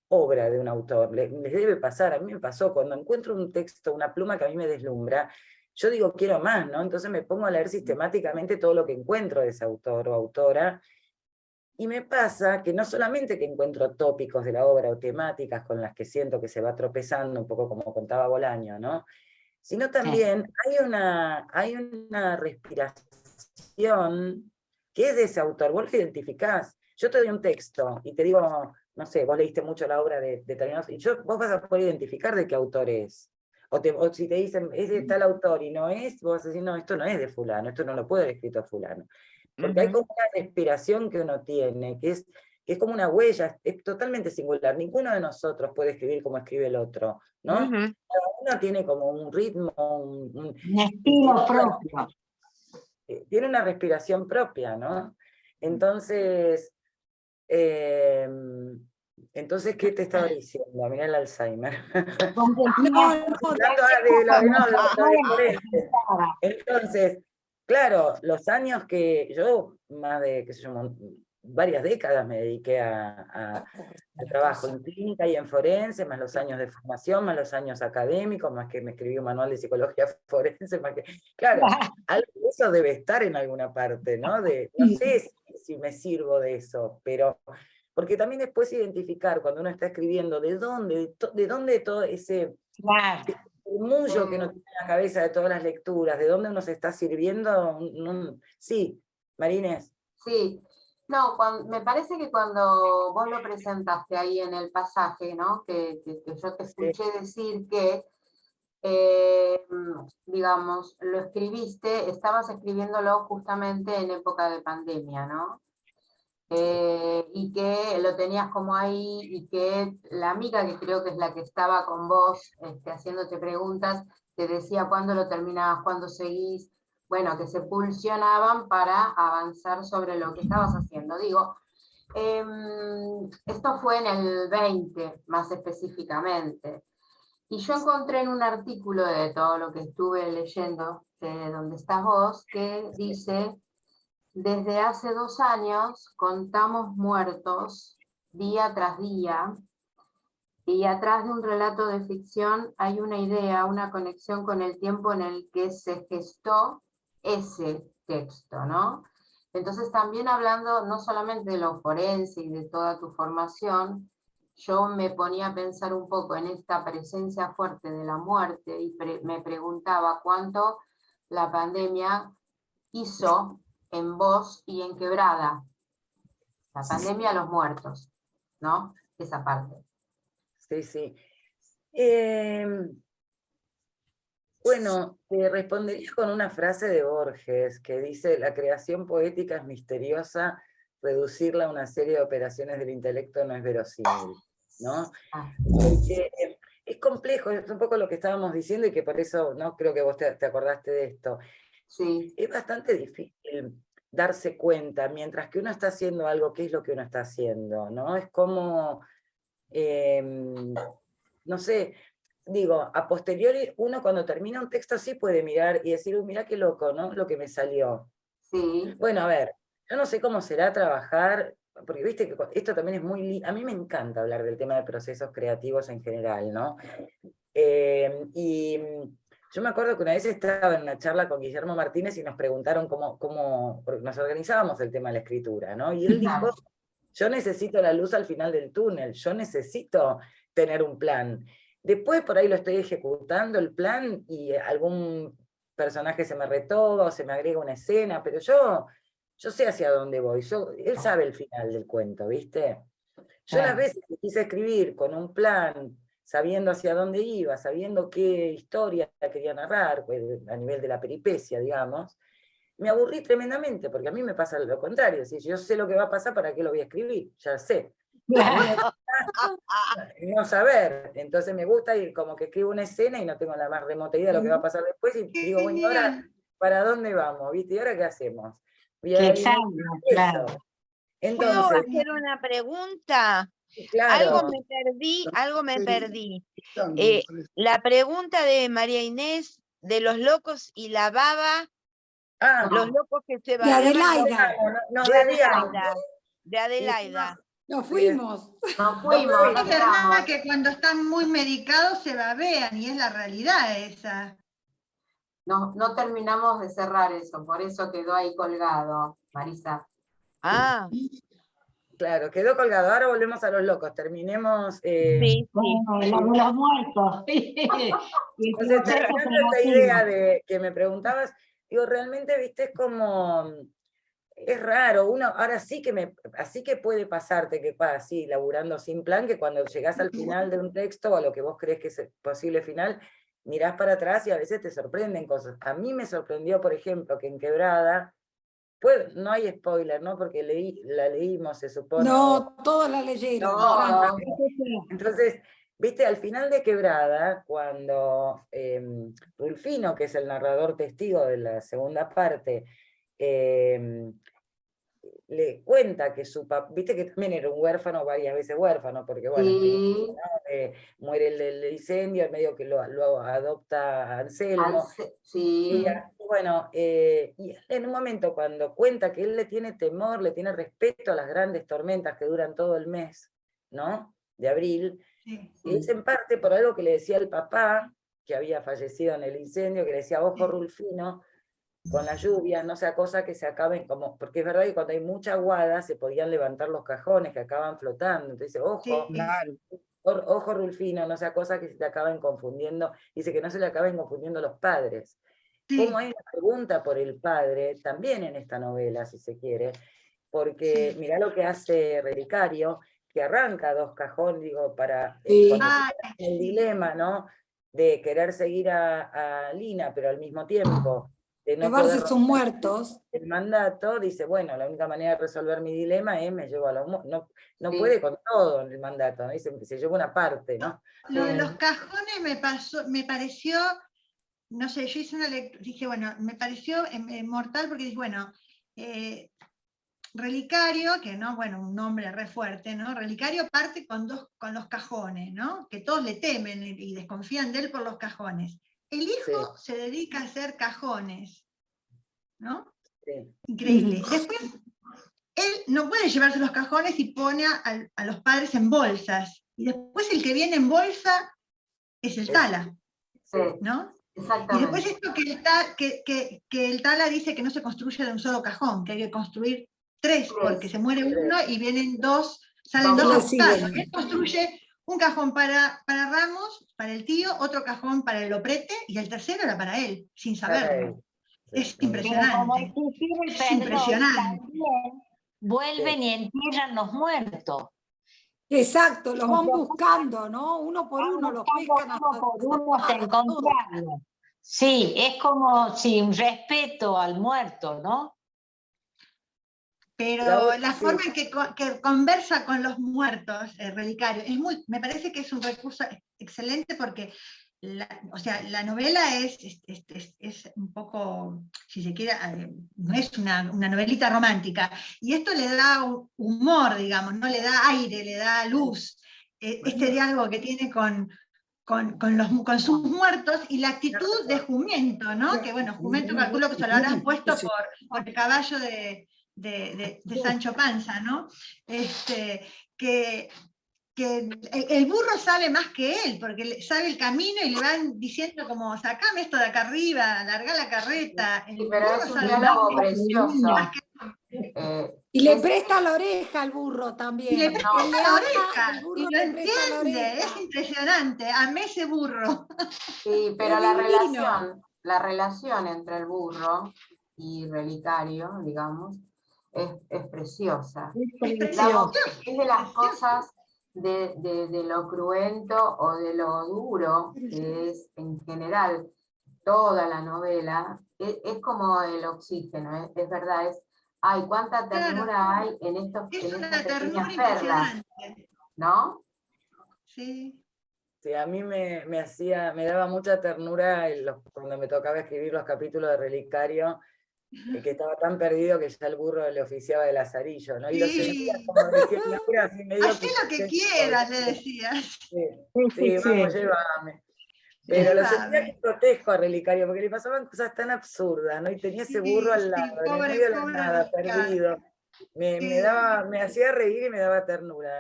obra de un autor, les debe pasar, a mí me pasó, cuando encuentro un texto, una pluma que a mí me deslumbra, yo digo quiero más, ¿no? Entonces me pongo a leer sistemáticamente todo lo que encuentro de ese autor o autora, y me pasa que no solamente que encuentro tópicos de la obra o temáticas con las que siento que se va tropezando, un poco como contaba Bolaño, ¿no? Sino también hay una respiración que es de ese autor, vos lo identificás. Yo te doy un texto y te digo, no sé, vos leíste mucho la obra de determinados, y vos vas a poder identificar de qué autor es. O si te dicen, es de tal autor y no es, vos vas a decir, no, esto no es de fulano, esto no lo puede haber escrito fulano. Porque hay como una respiración que uno tiene, que es como una huella, es totalmente singular. Ninguno de nosotros puede escribir como escribe el otro, ¿no? Cada uno tiene como un ritmo, un estilo propio. Tiene una respiración propia, ¿no? Entonces, ¿qué te estaba diciendo? Mirá el Alzheimer. Entonces, claro, los años que yo, más de, qué sé yo, varias décadas me dediqué al trabajo en clínica y en forense, más los años de formación, más los años académicos, más que me escribí un manual de psicología forense, más que... Claro, algo de eso debe estar en alguna parte, ¿no? No sé si me sirvo de eso, pero... Porque también después identificar, cuando uno está escribiendo, de dónde todo ese... murmullo que uno tiene en la cabeza de todas las lecturas, de dónde uno se está sirviendo, sí, Marines. Sí, no, me parece que cuando vos lo presentaste ahí en el pasaje, ¿no? Que yo te escuché decir que, digamos, lo escribiste, estabas escribiéndolo justamente en época de pandemia, ¿no? Y que lo tenías como ahí, y que la amiga, que creo que es la que estaba con vos haciéndote preguntas, te decía cuándo lo terminabas, cuándo seguís, bueno, que se pulsionaban para avanzar sobre lo que estabas haciendo. Digo, esto fue en el 20, más específicamente. Y yo encontré en un artículo de todo lo que estuve leyendo, de donde estás vos, que dice... Desde hace 2 años contamos muertos día tras día, y atrás de un relato de ficción hay una idea, una conexión con el tiempo en el que se gestó ese texto, ¿no? Entonces también hablando no solamente de lo forense y de toda tu formación, yo me ponía a pensar un poco en esta presencia fuerte de la muerte y me preguntaba cuánto la pandemia hizo en vos y en Quebrada. La pandemia a los muertos, ¿no? Esa parte. Sí, sí. Bueno, te respondería con una frase de Borges que dice: la creación poética es misteriosa, reducirla a una serie de operaciones del intelecto no es verosímil, ¿no? Porque es complejo, es un poco lo que estábamos diciendo y que por eso no creo que vos te acordaste de esto. Sí. Es bastante difícil darse cuenta, mientras que uno está haciendo algo, qué es lo que uno está haciendo, ¿no? Es como, no sé, digo, a posteriori uno cuando termina un texto sí puede mirar y decir, mirá qué loco, ¿no? Lo que me salió. Sí. Bueno, a ver, yo no sé cómo será trabajar, porque viste que esto también es muy... A mí me encanta hablar del tema de procesos creativos en general, ¿no? Y yo me acuerdo que una vez estaba en una charla con Guillermo Martínez y nos preguntaron porque nos organizábamos el tema de la escritura, ¿no? Y él dijo, yo necesito la luz al final del túnel, yo necesito tener un plan. Después por ahí lo estoy ejecutando el plan y algún personaje se me retoba o se me agrega una escena, pero yo sé hacia dónde voy, él sabe el final del cuento, ¿viste? Yo las veces que quise escribir con un plan, sabiendo hacia dónde iba, sabiendo qué historia quería narrar, pues, a nivel de la peripecia, digamos, me aburrí tremendamente, porque a mí me pasa lo contrario. Si yo sé lo que va a pasar, ¿para qué lo voy a escribir? Ya sé. No saber, entonces me gusta ir como que escribo una escena y no tengo la más remota idea de lo que va a pasar después y digo, bueno, ahora, ¿para dónde vamos? ¿Viste? ¿Y ahora qué hacemos? Exacto, claro. ¿Puedo Entonces, hacer una pregunta? claro. Algo me perdí. La pregunta de María Inés de los locos y la baba, los locos que se De babeaban. Adelaida. De Adelaida. Nos fuimos. Nos fuimos. Es verdad que cuando están muy medicados se babean y es la realidad esa. No terminamos de cerrar eso, por eso quedó ahí colgado, Marisa. Claro, quedó colgado. Ahora volvemos a los locos. Terminemos. Sí, los muertos. Entonces, terminando esta idea de que me preguntabas, digo, realmente, viste, es como. Es raro, uno ahora sí que puede pasarte que pasa así, laburando sin plan, que cuando llegás al final de un texto o a lo que vos crees que es el posible final, mirás para atrás y a veces te sorprenden cosas. A mí me sorprendió, por ejemplo, que en Quebrada, pues no hay spoiler, ¿no? Porque la leímos, se supone. No, todos la leyeron. No. Entonces, viste, al final de Quebrada, cuando Rulfino, que es el narrador testigo de la segunda parte, le cuenta que su papá, viste que también era un huérfano, varias veces huérfano, porque bueno, Sí. muere el incendio, en medio que lo adopta Anselmo. Sí. Y bueno, y en un momento cuando cuenta que él le tiene temor, le tiene respeto a las grandes tormentas que duran todo el mes, ¿no? De abril, y es en parte por algo que le decía el papá, que había fallecido en el incendio, que le decía, ojo Rulfino, con la lluvia, no sea cosa que se acaben como, porque es verdad que cuando hay mucha aguada se podían levantar los cajones que acaban flotando, entonces ojo, ojo Rulfino, no sea cosa que se te acaben confundiendo, dice que no se le acaben confundiendo los padres. Como hay una pregunta por el padre, también en esta novela, si se quiere, porque mirá lo que hace Relicario, que arranca dos cajones, digo, para el dilema, ¿no? De querer seguir a Lina, pero al mismo tiempo de no llevarse poder sus muertos. El mandato dice, bueno, la única manera de resolver mi dilema es me llevo a los muertos. No puede con todo en el mandato, ¿no? Dice, se lleva una parte, ¿no? Lo de los cajones me pareció, no sé, yo hice una lectura, dije, bueno, me pareció mortal porque dije, bueno, Relicario, que no, bueno, un nombre re fuerte, ¿no? Relicario parte con los cajones, ¿no? Que todos le temen y desconfían de él por los cajones. El hijo se dedica a hacer cajones, ¿no? Increíble. Después, él no puede llevarse los cajones y pone a los padres en bolsas. Y después el que viene en bolsa es el Tala, ¿no? Y después esto que el Tala dice que no se construye de un solo cajón, que hay que construir tres, porque se muere uno y vienen dos, salen dos a buscarlo. Él construye un cajón para Ramos, para el tío, otro cajón para el Oprete, y el tercero era para él, sin saberlo. Es impresionante. Es impresionante. También vuelven y entierran los muertos. Exacto, los van buscando, ¿no? Uno por uno los pescan hasta encontrarlo. Sí, es como un respeto al muerto, ¿no? Pero la forma en que conversa con los muertos, el relicario, me parece que es un recurso excelente porque la novela es un poco, si se quiere, no es una novelita romántica, y esto le da humor, digamos, ¿no? Le da aire, le da luz, este diálogo que tiene con sus muertos y la actitud de Jumento, ¿no? Que bueno, Jumento calculo que se lo habrán puesto por el caballo de Sancho Panza, ¿no? Que el burro sabe más que él, porque sabe el camino y le van diciendo como, sacame esto de acá arriba, larga la carreta. Sí, pero es un diálogo precioso. Y le presta la oreja al burro también. Y le presta la oreja, y lo entiende, es impresionante, amé ese burro. Sí, pero la relación entre el burro y Relicario, digamos, es preciosa. Es de las cosas de lo cruento o de lo duro que es en general toda la novela, es como el oxígeno, es verdad, ay, cuánta ternura hay en estas pequeñas perlas, ¿no? Sí. Sí, a mí me daba mucha ternura cuando me tocaba escribir los capítulos de Relicario, que estaba tan perdido que ya el burro le oficiaba de lazarillo, ¿no? Y lo sentía como diciendo, mira, así medio hacé lo que quieras, le decías. Sí, vamos, llévame. Pero lo sentía que protejo a Relicario, porque le pasaban cosas tan absurdas, ¿no? Y tenía ese burro al lado, en el medio de la nada, perdido. Me hacía reír y me daba ternura.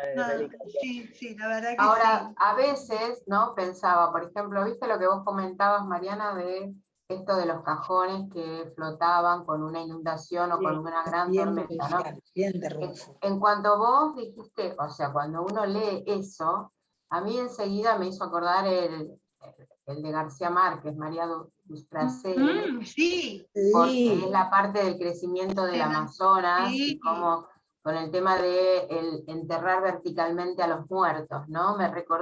Sí, la verdad que ahora, a veces, ¿no? Pensaba, por ejemplo, ¿viste lo que vos comentabas, Mariana, de esto de los cajones que flotaban con una inundación o con una gran tormenta, ¿no? En cuanto vos dijiste, o sea, cuando uno lee eso, a mí enseguida me hizo acordar el de García Márquez, María Duspracel, porque es la parte del crecimiento del Amazonas, y como con el tema de enterrar verticalmente a los muertos, ¿no?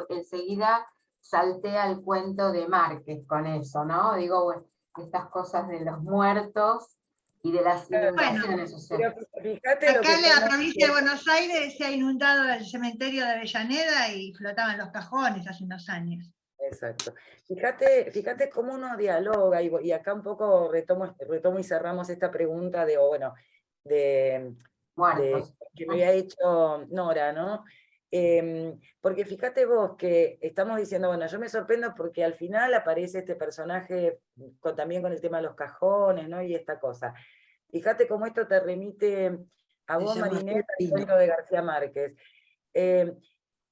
Enseguida salté al cuento de Márquez con eso, ¿no? Digo, bueno, estas cosas de los muertos y de las inundaciones. O sea, acá en la provincia de Buenos Aires se ha inundado el cementerio de Avellaneda y flotaban los cajones hace unos años. Exacto. Fíjate cómo uno dialoga, y acá un poco retomo y cerramos esta pregunta que me había hecho Nora, ¿no? Porque fíjate vos que estamos diciendo, bueno, yo me sorprendo porque al final aparece este personaje también con el tema de los cajones, ¿no? Y esta cosa. Fíjate cómo esto te remite a vos, Marinette, al cuento de García Márquez.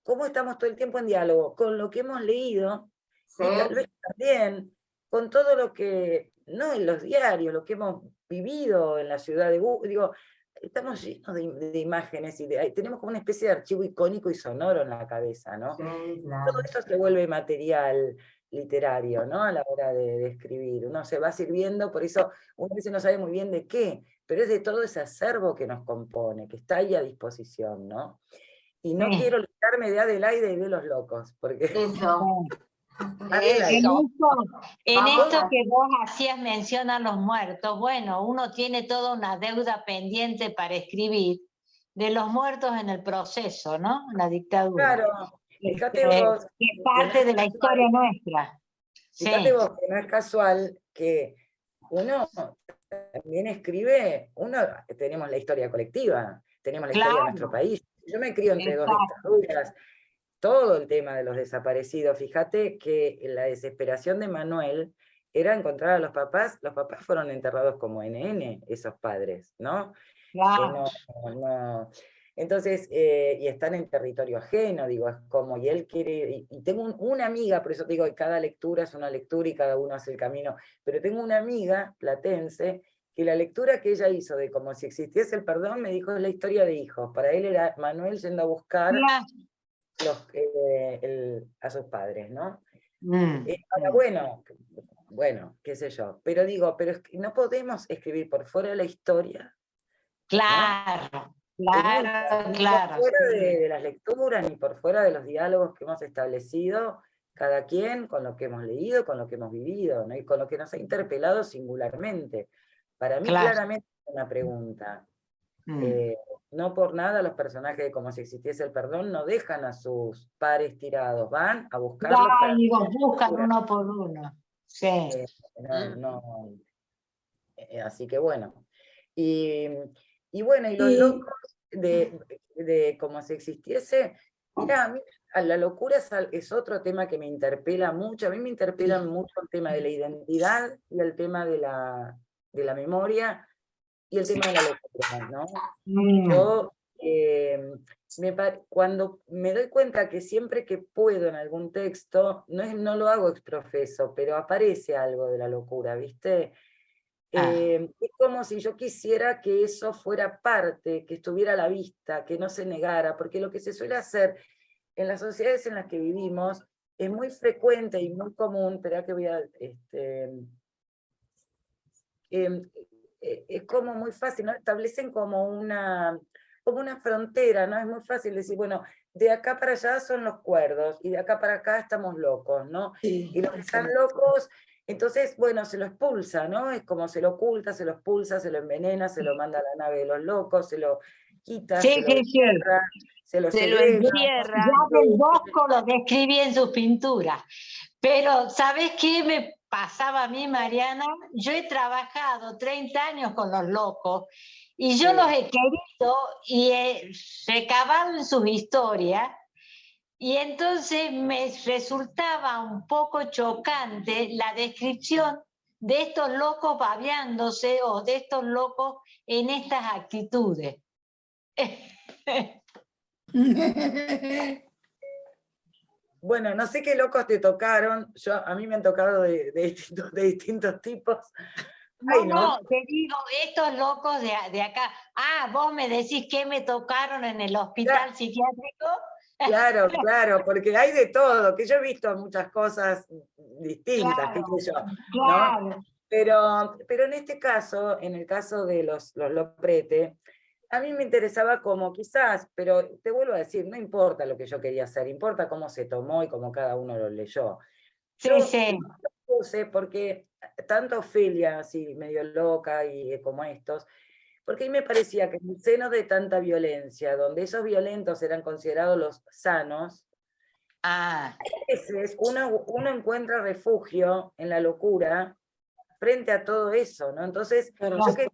Cómo estamos todo el tiempo en diálogo con lo que hemos leído, y tal vez también con todo lo que, no en los diarios, lo que hemos vivido en la ciudad de digo, estamos llenos de imágenes y tenemos como una especie de archivo icónico y sonoro en la cabeza, ¿no? Sí, claro. Todo eso se vuelve material literario, ¿no? A la hora de escribir. Uno se va sirviendo, por eso uno a veces no sabe muy bien de qué, pero es de todo ese acervo que nos compone, que está ahí a disposición, ¿no? Y no quiero olvidarme de Adelaide y de los locos, porque... En esto que vos hacías mención a los muertos, bueno, uno tiene toda una deuda pendiente para escribir de los muertos en el proceso, ¿no? La dictadura. Claro, fíjate vos. Que es parte de la historia nuestra. Fíjate vos que no es casual que uno también escribe, tenemos la historia colectiva, tenemos la historia de nuestro país. Yo me crío entre dos dictaduras, todo el tema de los desaparecidos. Fíjate que la desesperación de Manuel era encontrar a los papás fueron enterrados como NN, esos padres, ¿no? Claro. Entonces, y están en territorio ajeno, digo, es como, y él quiere, y tengo una amiga, por eso te digo que cada lectura es una lectura y cada uno hace el camino, pero tengo una amiga platense que la lectura que ella hizo de como si existiese el perdón, me dijo, es la historia de hijos. Para él era Manuel yendo a buscar a sus padres, ¿no? Ahora, bueno, qué sé yo, pero digo, pero es que no podemos escribir por fuera de la historia. Claro, ¿no? claro, Ni claro. por fuera de las lecturas, ni por fuera de los diálogos que hemos establecido, cada quien con lo que hemos leído, con lo que hemos vivido, ¿no? Y con lo que nos ha interpelado singularmente. Para mí claramente es una pregunta. No por nada los personajes de Como si existiese el perdón no dejan a sus pares tirados, van a buscarlos. Y los buscan uno por uno. Sí. Así que bueno. Y bueno, y los locos de Como si existiese, mira, a mí la locura es otro tema que me interpela mucho. A mí me interpelan mucho el tema de la identidad y el tema de la memoria y el tema de la locura, ¿no? Yo, cuando me doy cuenta que siempre que puedo en algún texto, no lo hago exprofeso, pero aparece algo de la locura, ¿viste? Es como si yo quisiera que eso fuera parte, que estuviera a la vista, que no se negara, porque lo que se suele hacer en las sociedades en las que vivimos es muy frecuente y muy común, espera que voy a... es como muy fácil, ¿no? Establecen como una frontera, ¿no? Es muy fácil decir, bueno, de acá para allá son los cuerdos, y de acá para acá estamos locos, ¿no? Sí, y los que están locos, entonces, bueno, se lo expulsa, ¿no? Es como se lo oculta, se lo expulsa, se lo envenena, se lo manda a la nave de los locos, se lo quita, se lo encierra, se lo encierra. Ya Del Bosco lo describí en sus pinturas. Pero, ¿sabes qué me pasaba a mí, Mariana? Yo he trabajado 30 años con los locos y yo los he querido y he recabado en sus historias, y entonces me resultaba un poco chocante la descripción de estos locos babeándose o de estos locos en estas actitudes. Bueno, no sé qué locos te tocaron, a mí me han tocado de distintos tipos. No, te digo, estos locos de acá. Vos me decís que me tocaron en el hospital psiquiátrico. Claro, claro, porque hay de todo, que yo he visto muchas cosas distintas, qué sé yo, ¿no? Pero en este caso, en el caso de los Loprete, a mí me interesaba como quizás, pero te vuelvo a decir, no importa lo que yo quería hacer, importa cómo se tomó y cómo cada uno lo leyó. Yo lo puse porque tanto Ofelia, así medio loca, y como estos, porque a mí me parecía que en el seno de tanta violencia, donde esos violentos eran considerados los sanos, a veces uno encuentra refugio en la locura frente a todo eso, ¿no? Entonces, yo quería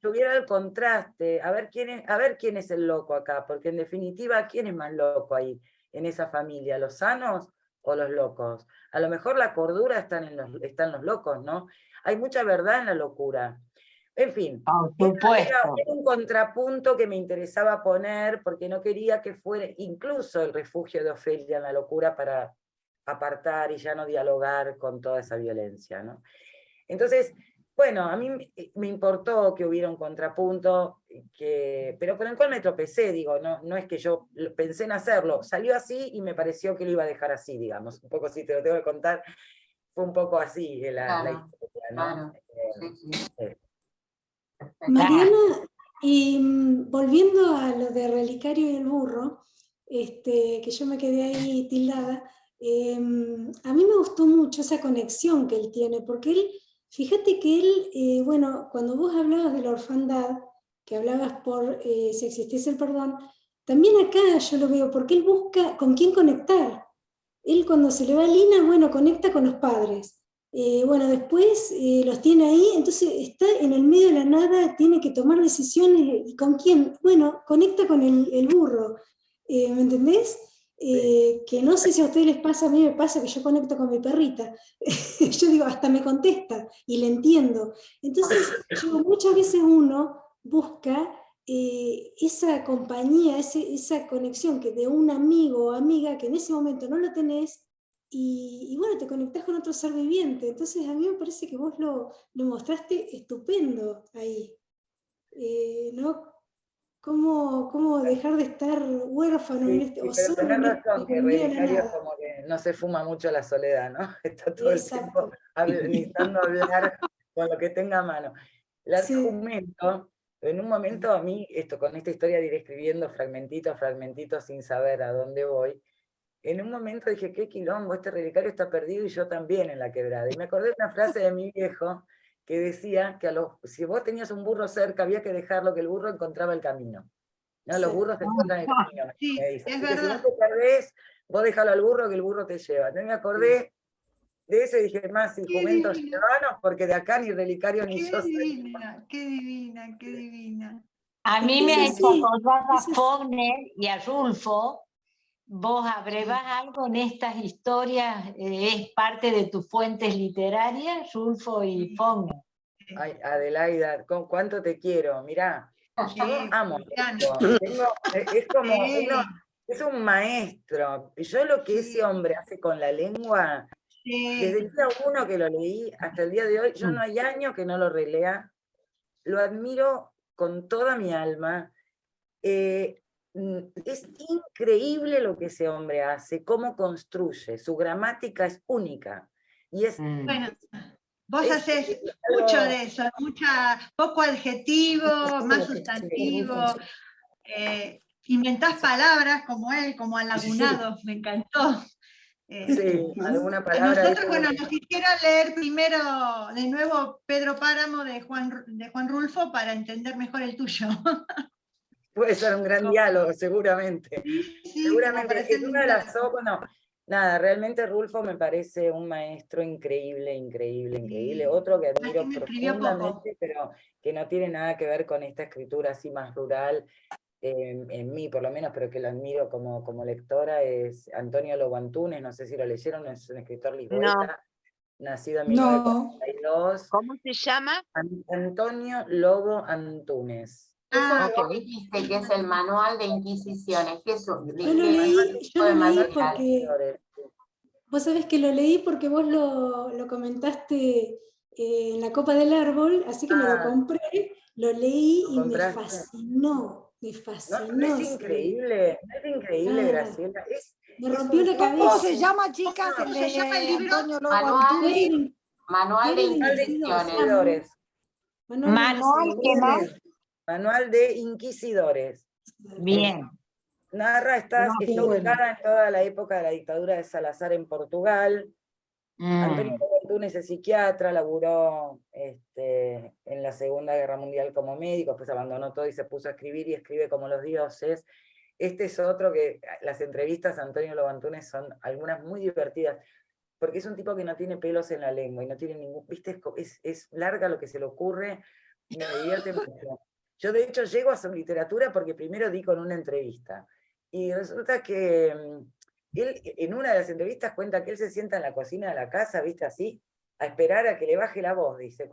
que hubiera el contraste, a ver quién es el loco acá, porque en definitiva, ¿quién es más loco ahí en esa familia? ¿Los sanos o los locos? A lo mejor la cordura están en los locos, ¿no? Hay mucha verdad en la locura. En fin, era un contrapunto que me interesaba poner, porque no quería que fuera incluso el refugio de Ofelia en la locura para apartar y ya no dialogar con toda esa violencia, ¿no? Entonces, bueno, a mí me importó que hubiera un contrapunto, pero con el cual me tropecé, digo, no es que yo pensé en hacerlo, salió así y me pareció que lo iba a dejar así, digamos, un poco si te lo tengo que contar, fue un poco así la historia, ¿no? Mariana, y volviendo a lo de Relicario y el burro, que yo me quedé ahí tildada, a mí me gustó mucho esa conexión que él tiene, porque él, fíjate que él, bueno, cuando vos hablabas de la orfandad, que hablabas por si existiese el perdón, también acá yo lo veo, porque él busca con quién conectar. Él cuando se le va a Lina, bueno, conecta con los padres. Bueno, después los tiene ahí, entonces está en el medio de la nada, tiene que tomar decisiones, ¿y con quién? Bueno, conecta con el burro, ¿me entendés? Que no sé si a ustedes les pasa, a mí me pasa que yo conecto con mi perrita, yo digo, hasta me contesta, y le entiendo. Entonces, muchas veces uno busca esa compañía, esa conexión que de un amigo o amiga que en ese momento no lo tenés, y bueno, te conectás con otro ser viviente. Entonces a mí me parece que vos lo mostraste estupendo ahí, ¿no? ¿Cómo dejar de estar huérfano en Sí, o pero solo tenés en razón que en medio de la Hereditario nada? como que no se fuma mucho la soledad, ¿no? Está todo el tiempo Exacto. necesitando hablar con lo que tenga a mano. El Sí. argumento, en un momento a mí, con esta historia de ir escribiendo fragmentito a fragmentito sin saber a dónde voy, en un momento dije, qué quilombo, este relicario está perdido y yo también en la quebrada. Y me acordé de una frase de mi viejo que decía que si vos tenías un burro cerca había que dejarlo, que el burro encontraba el camino. No, los burros se encuentran en el camino, Sí, me dice. es Así que si verdad. vos te perdés, vos déjalo al burro que el burro te lleva. Entonces me acordé de eso y dije, más si jumentos llevanos, porque de acá ni relicario ni yo sé. Qué divina, qué divina. A mí me ha hecho acordar a Faulkner y a Rulfo. ¿Vos abrevás algo en estas historias? ¿Es parte de tus fuentes literarias, Rulfo y Faulkner? Ay, Adelaida, ¿cuánto te quiero? Mirá, yo amo esto. Es como es un maestro. Yo lo que ese hombre hace con la lengua, desde el día 1 que lo leí hasta el día de hoy, yo no hay año que no lo relea, lo admiro con toda mi alma. Es increíble lo que ese hombre hace, cómo construye, su gramática es única. Y es, bueno, vos haces mucho de eso, poco adjetivo, más sustantivo, inventás palabras como él, como alagunado, me encantó. Sí, alguna palabra. Nosotros, bueno, nos hicieron leer primero de nuevo Pedro Páramo de Juan Rulfo para entender mejor el tuyo. Puede ser un gran diálogo, seguramente. Sí, seguramente. Es una de las bueno, nada, realmente Rulfo me parece un maestro increíble, increíble, increíble. Otro que admiro profundamente, pero que no tiene nada que ver con esta escritura así más rural, en mí por lo menos, pero que lo admiro como lectora, es Antonio Lobo Antunes. No sé si lo leyeron, es un escritor lisboeta, nacido en 1942. ¿Cómo se llama? Antonio Lobo Antunes. Eso que dijiste que es el manual de Inquisiciones, ¿qué es eso? Yo lo leí porque... Vos sabés que lo leí porque vos lo comentaste en la Copa del Árbol, así que me lo compré, lo leí y me fascinó, me fascinó. No es increíble, Graciela. Me rompió la cabeza. ¿Cómo se llama, chicas? ¿Cómo se llama el libro? Manual de Inquisiciones. Manual de Inquisidores. Bien. Narra, está ubicada en toda la época de la dictadura de Salazar en Portugal. Antonio Lobo Antunes es psiquiatra, laburó en la Segunda Guerra Mundial como médico, después abandonó todo y se puso a escribir y escribe como los dioses. Este es otro que las entrevistas a Antonio Lobo Antunes son algunas muy divertidas, porque es un tipo que no tiene pelos en la lengua y no tiene ningún, viste, es larga lo que se le ocurre, y me divierte mucho. Yo de hecho llego a su literatura porque primero di con una entrevista, y resulta que él en una de las entrevistas cuenta que él se sienta en la cocina de la casa, viste, así, a esperar a que le baje la voz, dice,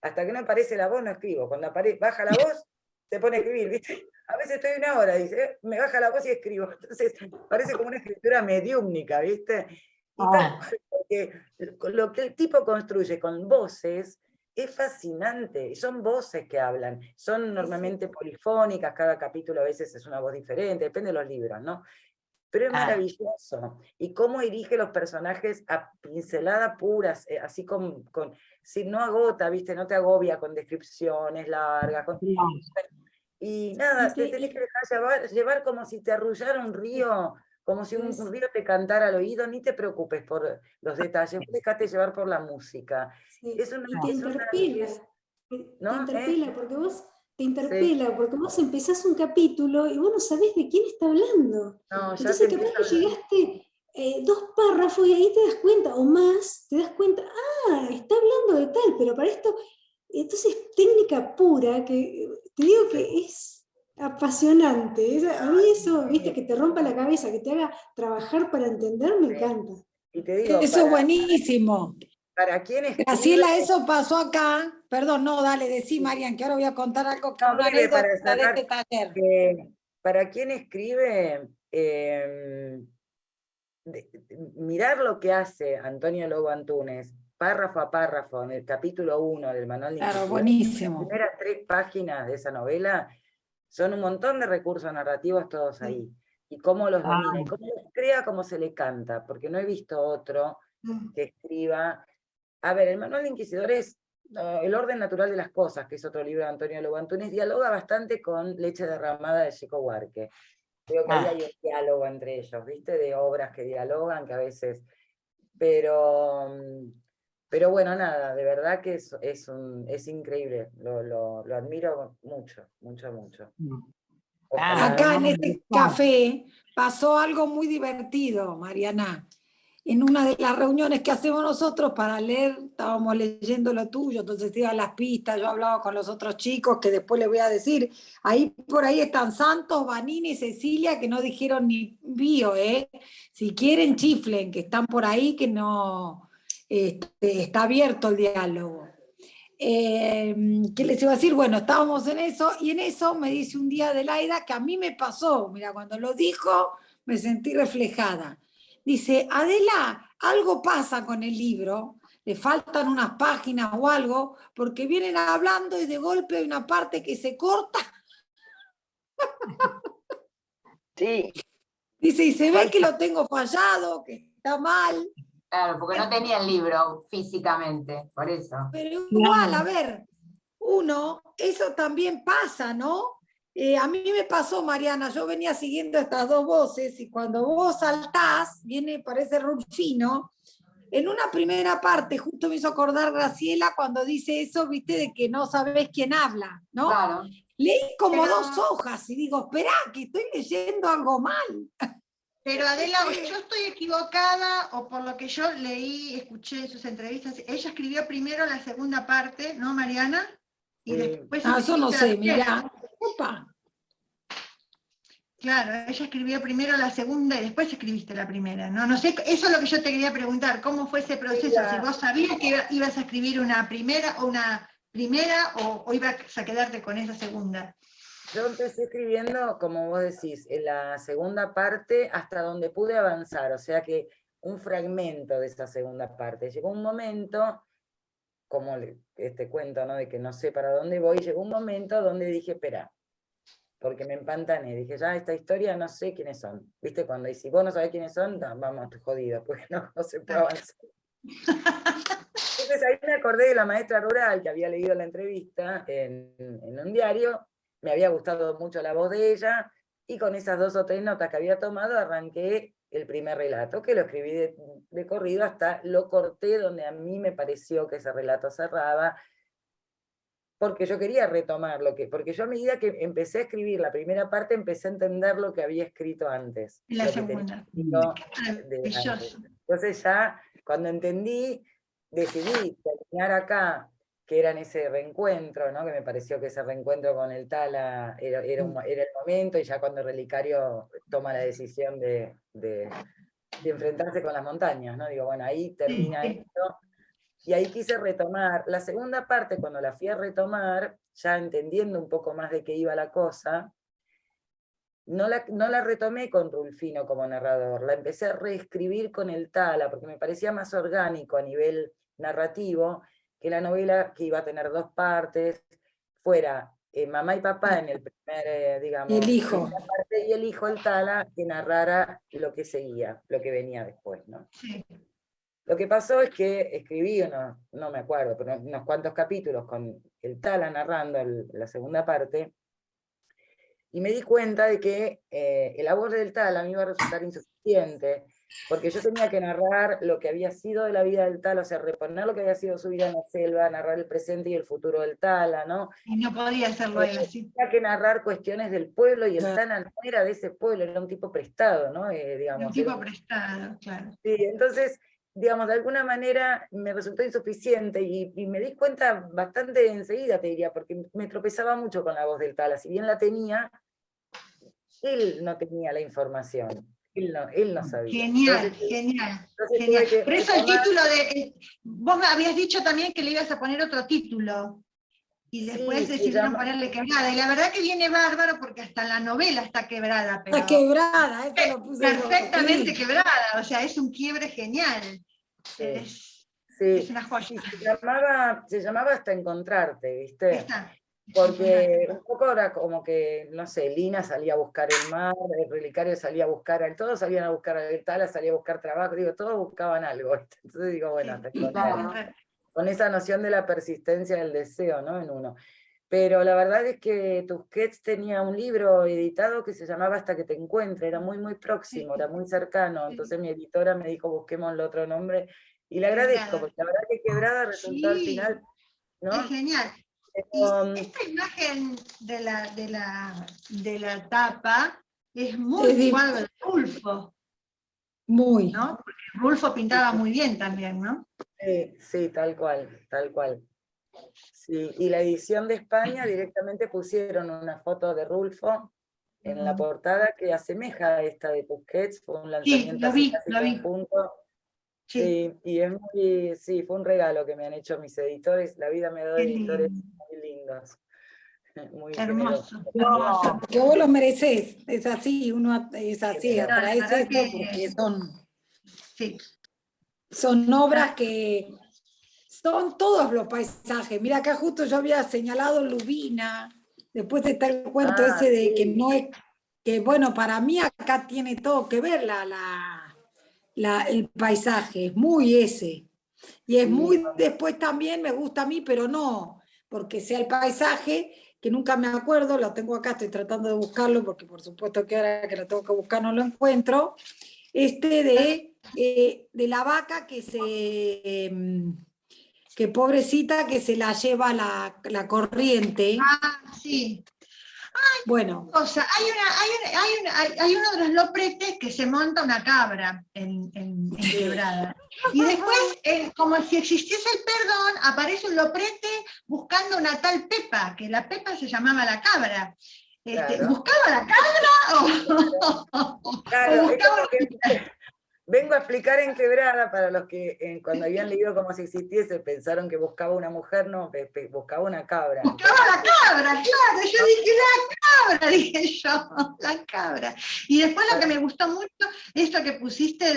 hasta que no aparece la voz no escribo, cuando baja la voz, se pone a escribir, viste, a veces estoy una hora, dice, me baja la voz y escribo, entonces parece como una escritura mediúmnica, viste, y tal, porque lo que el tipo construye con voces es fascinante, son voces que hablan, son normalmente polifónicas, cada capítulo a veces es una voz diferente, depende de los libros, ¿no? Pero es maravilloso, y cómo dirige los personajes a pincelada puras, así si no agota, ¿viste? No te agobia con descripciones largas, y nada, te tenés que dejar llevar como si te arrullara un río, como si un río te cantara al oído, ni te preocupes por los detalles, dejate llevar por la música. Es una, y te interpela, ¿no? Porque vos te interpela, porque vos empezás un capítulo y vos no sabés de quién está hablando. No, entonces capaz que llegaste 2 párrafos y ahí te das cuenta, o más, te das cuenta, está hablando de tal, pero para esto, entonces técnica pura, que te digo que es apasionante. A mí eso, viste, que te rompa la cabeza, que te haga trabajar para entender, me encanta. Y te digo, eso es buenísimo. ¿Para quién escribe? Graciela, eso pasó acá, Perdón, no, dale, decí, Marian, que ahora voy a contar algo que No, una breve, para anécdota de cerrar, este taller. para quien escribe, mirar lo que hace Antonio Lobo Antunes, párrafo a párrafo, en el capítulo 1 del Manual de Claro, Inquisidor, buenísimo. las primeras 3 páginas de esa novela, son un montón de recursos narrativos todos ahí. Y cómo los domina, y cómo los crea, como se le canta, porque no he visto otro que escriba. A ver, el Manual de Inquisidor es El orden natural de las cosas, que es otro libro de Antonio Lobo Antunes, dialoga bastante con Leche derramada de Chico Buarque. Creo que ahí hay un diálogo entre ellos, ¿viste? De obras que dialogan, que a veces... Pero bueno, nada, de verdad que es increíble, lo admiro mucho, mucho, mucho. Ojalá. Acá en este café pasó algo muy divertido, Mariana. En una de las reuniones que hacemos nosotros para leer, estábamos leyendo lo tuyo, entonces iban las pistas, yo hablaba con los otros chicos, que después les voy a decir, ahí por ahí están Santos, Vanini y Cecilia, que no dijeron ni bio, si quieren chiflen, que están por ahí, que no, está abierto el diálogo. ¿Qué les iba a decir? Bueno, estábamos en eso, y en eso me dice un día Adelaida, que a mí me pasó, mira, cuando lo dijo, me sentí reflejada. Dice, Adela, algo pasa con el libro, le faltan unas páginas o algo, porque vienen hablando y de golpe hay una parte que se corta. Sí. Dice, y se ve que lo tengo fallado, que está mal. Claro, porque no tenía el libro físicamente, por eso. Pero igual, a ver, eso también pasa, ¿no? A mí me pasó, Mariana, yo venía siguiendo estas dos voces y cuando vos saltás, parece Rufino, en una primera parte, justo me hizo acordar Graciela cuando dice eso, viste, de que no sabés quién habla, ¿no? Claro. Leí como 2 hojas y digo, esperá, que estoy leyendo algo mal. Pero Adela, yo estoy equivocada, o por lo que yo leí, escuché sus entrevistas, ella escribió primero la segunda parte, ¿no, Mariana? Y después eso no sé, mirá. Opa. Claro, ella escribió primero la segunda y después escribiste la primera, ¿no? No sé, eso es lo que yo te quería preguntar, ¿cómo fue ese proceso? Si vos sabías que ibas a escribir una primera o ibas a quedarte con esa segunda. Yo empecé escribiendo, como vos decís, en la segunda parte hasta donde pude avanzar, o sea que un fragmento de esa segunda parte. Llegó un momento, como este cuento, ¿no? De que no sé para dónde voy, llegó un momento donde dije, espera, porque me empantané, dije, ya esta historia no sé quiénes son, ¿viste? Cuando si vos no sabés quiénes son, vamos, estoy jodido, porque no se puede avanzar. Entonces ahí me acordé de la maestra rural que había leído la entrevista en un diario, me había gustado mucho la voz de ella, y con esas 2 o 3 notas que había tomado arranqué el primer relato, que lo escribí de corrido, hasta lo corté donde a mí me pareció que ese relato cerraba, porque yo quería retomar porque yo a medida que empecé a escribir la primera parte, empecé a entender lo que había escrito antes. La segunda. Entonces ya, cuando entendí, decidí terminar acá, que era en ese reencuentro, ¿no? Que me pareció que ese reencuentro con el Tala era el momento, y ya cuando Relicario toma la decisión de enfrentarse con las montañas, ¿no? Digo, bueno, ahí termina esto. Y ahí quise retomar. La segunda parte, cuando la fui a retomar, ya entendiendo un poco más de qué iba la cosa, no la retomé con Rulfino como narrador, la empecé a reescribir con el Tala, porque me parecía más orgánico a nivel narrativo que la novela, que iba a tener 2 partes, fuera mamá y papá en el primer, digamos, el hijo. Parte, y el hijo, el Tala, que narrara lo que seguía, lo que venía después, ¿no? Sí. Lo que pasó es que escribí no me acuerdo, pero unos cuantos capítulos con el Tala narrando la segunda parte, y me di cuenta de que el abordo del Tala me iba a resultar insuficiente, porque yo tenía que narrar lo que había sido de la vida del Tala, o sea, reponer lo que había sido su vida en la selva, narrar el presente y el futuro del Tala, ¿no? Y no podía hacerlo él así. Tenía que narrar cuestiones del pueblo, y el Tala no era de ese pueblo, era un tipo prestado, ¿no? Digamos, un tipo prestado, claro. Sí, entonces, digamos, de alguna manera me resultó insuficiente, y me di cuenta bastante enseguida, te diría, porque me tropezaba mucho con la voz del Tala. Si bien la tenía, él no tenía la información. Él no sabía. Genial, Entonces, genial. entonces Genial. tuve que Por eso el retomar- título de... Vos me habías dicho también que le ibas a poner otro título. Y después Sí, se decidieron llama- ponerle Quebrada. Y la verdad que viene bárbaro porque hasta la novela está quebrada. Pero Está quebrada, eso lo puse yo, perfectamente sí. quebrada. O sea, es un quiebre genial. Sí. Es Sí, una joya. sí, se llamaba Hasta Encontrarte, ¿viste? Está. Porque un poco era como que, no sé, Lina salía a buscar el mar, el relicario salía a buscar, todos salían a buscar el Tala, salía a buscar trabajo, digo, todos buscaban algo, ¿viste? Entonces digo, bueno, Hasta Encontrarte. Claro. Con esa noción de la persistencia del deseo, ¿no? En uno. Pero la verdad es que Tusquets tenía un libro editado que se llamaba Hasta que te encuentre, era muy, muy próximo, era muy cercano, entonces mi editora me dijo, busquemos el otro nombre, y le agradezco, porque la verdad que Quebrada resultó al final, ¿no? Es genial. Y esta imagen de la tapa es muy cuadro de Rulfo. Muy. ¿No? Porque Rulfo pintaba muy bien también, ¿no? Sí, tal cual, tal cual. Sí, y la edición de España directamente pusieron una foto de Rulfo en la portada que asemeja a esta de Tusquets, fue un lanzamiento así casi conjunto. Sí, y es muy, sí, fue un regalo que me han hecho mis editores, la vida me ha dado editores muy lindos. Muy hermoso. No, que vos lo merecés, es así, uno es así, No, atraes la verdad esto que- porque son, Sí. son obras que son todos los paisajes. Mira, acá justo yo había señalado Lubina, después está el cuento ese de que no es, que bueno, para mí acá tiene todo que ver el paisaje, es muy ese. Y es muy después también, me gusta a mí, pero no porque sea el paisaje, que nunca me acuerdo, lo tengo acá, estoy tratando de buscarlo, porque por supuesto que ahora que lo tengo que buscar no lo encuentro, de la vaca que pobrecita que se la lleva la corriente. Ah, sí. Ay, bueno. Cosa. Hay uno de los lopretes que se monta una cabra en Quebrada. Y después, como si existiese el perdón, aparece un loprete buscando una tal Pepa, que la Pepa se llamaba la cabra. Claro. ¿Buscaba la cabra Claro, o es buscaba como que vengo a explicar en Quebrada para los que cuando habían leído Como si existiese pensaron que buscaba una mujer, no, buscaba una cabra. Buscaba la cabra, claro, yo dije la cabra, dije yo, la cabra. Y después lo que me gustó mucho es lo que pusiste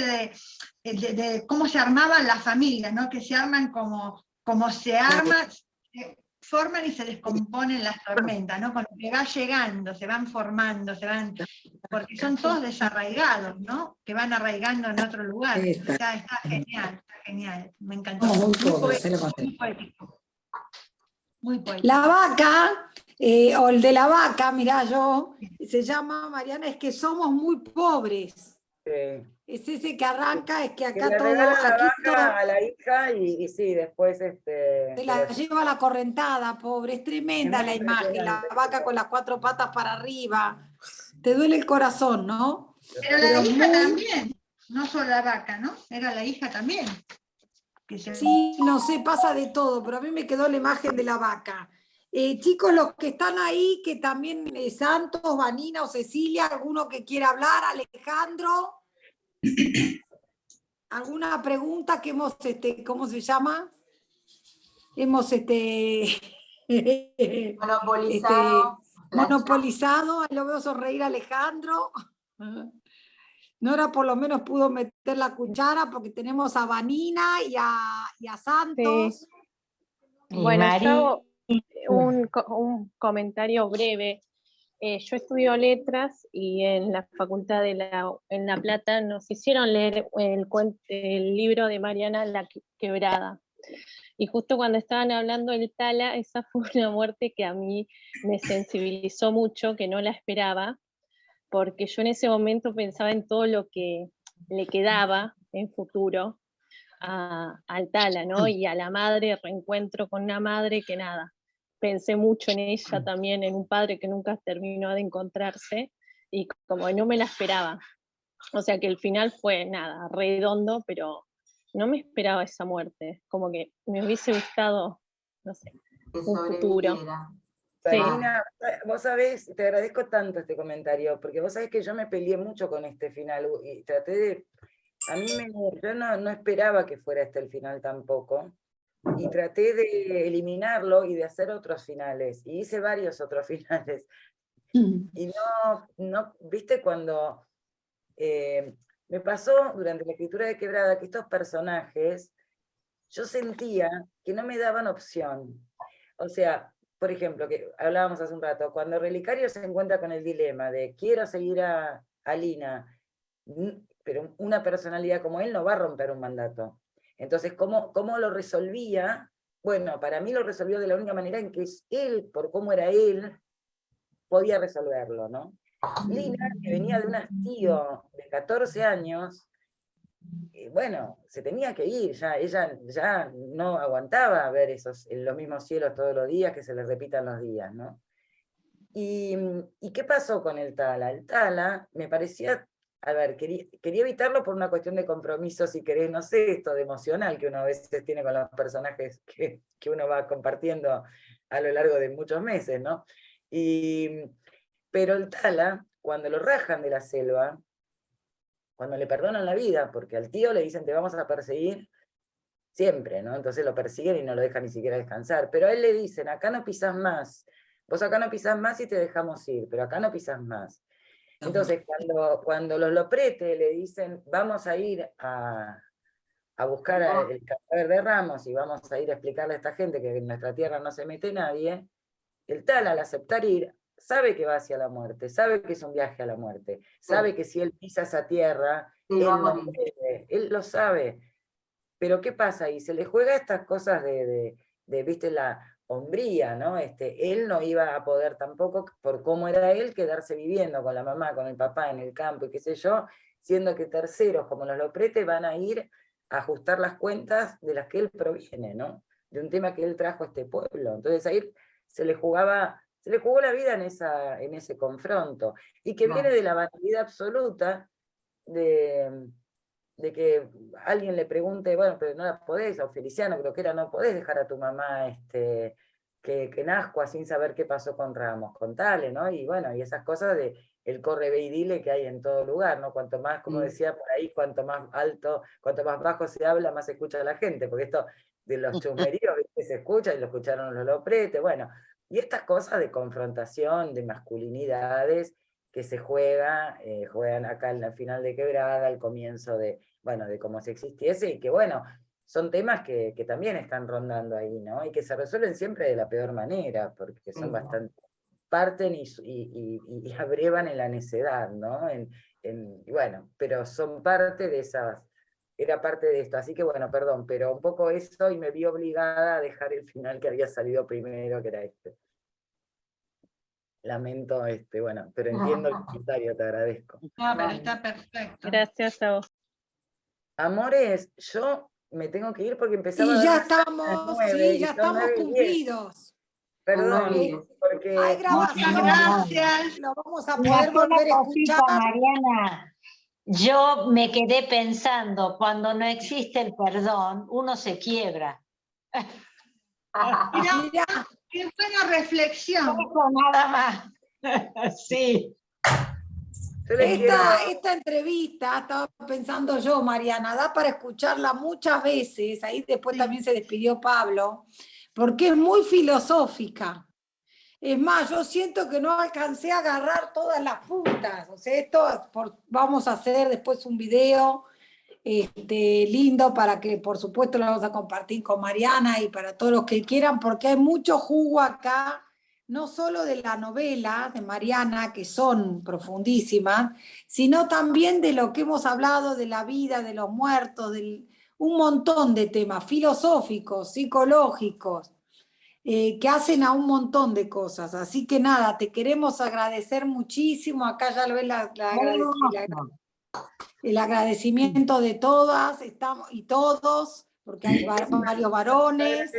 de cómo se armaban las familias, ¿no? Que se arman como se arman, se forman y se descomponen las tormentas, ¿no? Con lo que va llegando, se van formando, porque son todos desarraigados, ¿no? Que van arraigando en otro lugar. Está genial, me encantó. Muy poético. Muy poético. La vaca, o el de la vaca, mirá yo, se llama, Mariana, es que somos muy pobres. Sí. Es ese que arranca, es que acá que le todo... regalan la aquí vaca todo, a la hija y sí, después... se la lleva la correntada, pobre, es tremenda la imagen, la vaca con las 4 patas para arriba. Te duele el corazón, ¿no? Pero la hija también, no solo la vaca, ¿no? Era la hija también. Sí, no sé, pasa de todo, pero a mí me quedó la imagen de la vaca. Chicos, los que están ahí, que también Santos, Vanina o Cecilia, alguno que quiera hablar, Alejandro, ¿alguna pregunta que hemos, ¿cómo se llama? Hemos monopolizado, ahí lo veo sonreír Alejandro. Nora por lo menos pudo meter la cuchara porque tenemos a Vanina y a Santos. Sí. Bueno, yo un comentario breve. Yo estudio letras y en la Facultad en La Plata nos hicieron leer el libro de Mariana La Quebrada. Y justo cuando estaban hablando del Tala, esa fue una muerte que a mí me sensibilizó mucho, que no la esperaba, porque yo en ese momento pensaba en todo lo que le quedaba en futuro al Tala, ¿no? Y a la madre, reencuentro con una madre que nada, pensé mucho en ella también, en un padre que nunca terminó de encontrarse, y como no me la esperaba. O sea que el final fue nada, redondo, pero no me esperaba esa muerte, como que me hubiese gustado, no sé, un futuro. Nina, vos sabés, te agradezco tanto este comentario, porque vos sabés que yo me peleé mucho con este final, y traté de, yo no esperaba que fuera este el final tampoco, y traté de eliminarlo y de hacer otros finales, y hice varios otros finales, y no, viste cuando me pasó durante la escritura de Quebrada que estos personajes, yo sentía que no me daban opción, o sea, por ejemplo, que hablábamos hace un rato, cuando Relicario se encuentra con el dilema de quiero seguir a Lina, pero una personalidad como él no va a romper un mandato. Entonces, ¿cómo lo resolvía? Bueno, para mí lo resolvió de la única manera en que él, por cómo era él, podía resolverlo, ¿no? Lina, que venía de un hastío de 14 años, bueno, se tenía que ir, ella ya no aguantaba ver los mismos cielos todos los días, que se les repitan los días, ¿no? ¿Y qué pasó con el Tala? El Tala me parecía, a ver, quería evitarlo por una cuestión de compromiso, si querés, no sé, esto de emocional que uno a veces tiene con los personajes que uno va compartiendo a lo largo de muchos meses, ¿no? Pero el Tala, cuando lo rajan de la selva, cuando le perdonan la vida, porque al tío le dicen te vamos a perseguir siempre, ¿no? Entonces lo persiguen y no lo dejan ni siquiera descansar, pero a él le dicen, acá no pisás más, vos acá no pisás más y te dejamos ir, pero acá no pisás más. Entonces cuando los Loprete le dicen, vamos a ir a buscar el cadáver de Ramos y vamos a ir a explicarle a esta gente que en nuestra tierra no se mete nadie, el tal al aceptar ir, sabe que va hacia la muerte, sabe que es un viaje a la muerte, sabe que si él pisa esa tierra, él no puede, él lo sabe. Pero ¿qué pasa ahí? Se le juega estas cosas de viste, la hombría, ¿no? Él no iba a poder tampoco, por cómo era él, quedarse viviendo con la mamá, con el papá en el campo y qué sé yo, siendo que terceros como los Loprete van a ir a ajustar las cuentas de las que él proviene, ¿no? De un tema que él trajo a este pueblo. Entonces ahí se le jugó la vida en ese confronto, y que viene de la banalidad absoluta de que alguien le pregunte, bueno, pero no la podés, o Feliciano creo que era, no podés dejar a tu mamá que nazca sin saber qué pasó con Ramos, contale, ¿no? Y bueno, y esas cosas de el corre, ve y dile que hay en todo lugar, ¿no? Cuanto más, como decía por ahí, cuanto más alto, cuanto más bajo se habla, más se escucha a la gente, porque esto de los chusmeríos que se escucha, y lo escucharon los Loprete, bueno, y estas cosas de confrontación, de masculinidades, que se juegan acá en la final de Quebrada, al comienzo de cómo se existiese, y que bueno, son temas que también están rondando ahí, ¿no? Y que se resuelven siempre de la peor manera, porque son bastante, parten y abrevan en la necedad, ¿no? Y bueno, pero son parte de era parte de esto, así que bueno, perdón, pero un poco eso, y me vi obligada a dejar el final que había salido primero, que era este. Lamento, bueno, pero entiendo el comentario, te agradezco. No, pero está perfecto. Gracias a vos. Amores, yo me tengo que ir porque empezaba y a ya dar estamos, 9, sí, ya estamos cumplidos. Perdón, porque... Hay grabación, gracias. Lo vamos a poder volver a escuchar. Mariana, yo me quedé pensando, cuando no existe el perdón, uno se quiebra. Mirá, qué buena reflexión. Nada más. Sí. Esta entrevista, estaba pensando yo, Mariana, da para escucharla muchas veces, ahí después también se despidió Pablo, porque es muy filosófica. Es más, yo siento que no alcancé a agarrar todas las puntas. O sea, vamos a hacer después un video lindo para que, por supuesto, lo vamos a compartir con Mariana y para todos los que quieran, porque hay mucho jugo acá, no solo de la novela de Mariana, que son profundísimas, sino también de lo que hemos hablado de la vida, de los muertos, un montón de temas filosóficos, psicológicos, que hacen a un montón de cosas. Así que nada, te queremos agradecer muchísimo. Acá ya lo ves el agradecimiento de todas y todos, porque hay varios varones.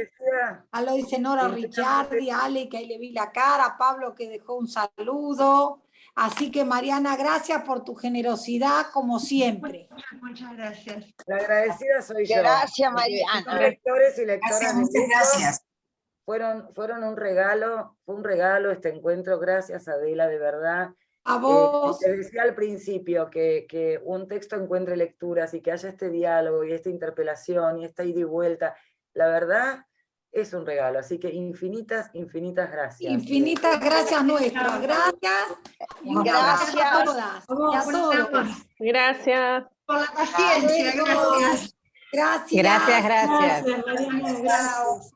Lo dice Nora Ricciardi, Ale, que ahí le vi la cara, Pablo, que dejó un saludo. Así que, Mariana, gracias por tu generosidad, como siempre. Muchas gracias. La agradecida soy yo. Gracias, Mariana. Lectores y lectoras. Muchas gracias. fueron un regalo, fue un regalo este encuentro, gracias Adela, de verdad. A vos. Te decía al principio que un texto encuentre lecturas y que haya este diálogo y esta interpelación y esta ida y vuelta, la verdad es un regalo, así que infinitas gracias. Infinitas gracias nuestras, gracias. Y un abrazo a todas y a todos. Gracias. Por la paciencia, gracias. Gracias. Gracias, Mariana, gracias.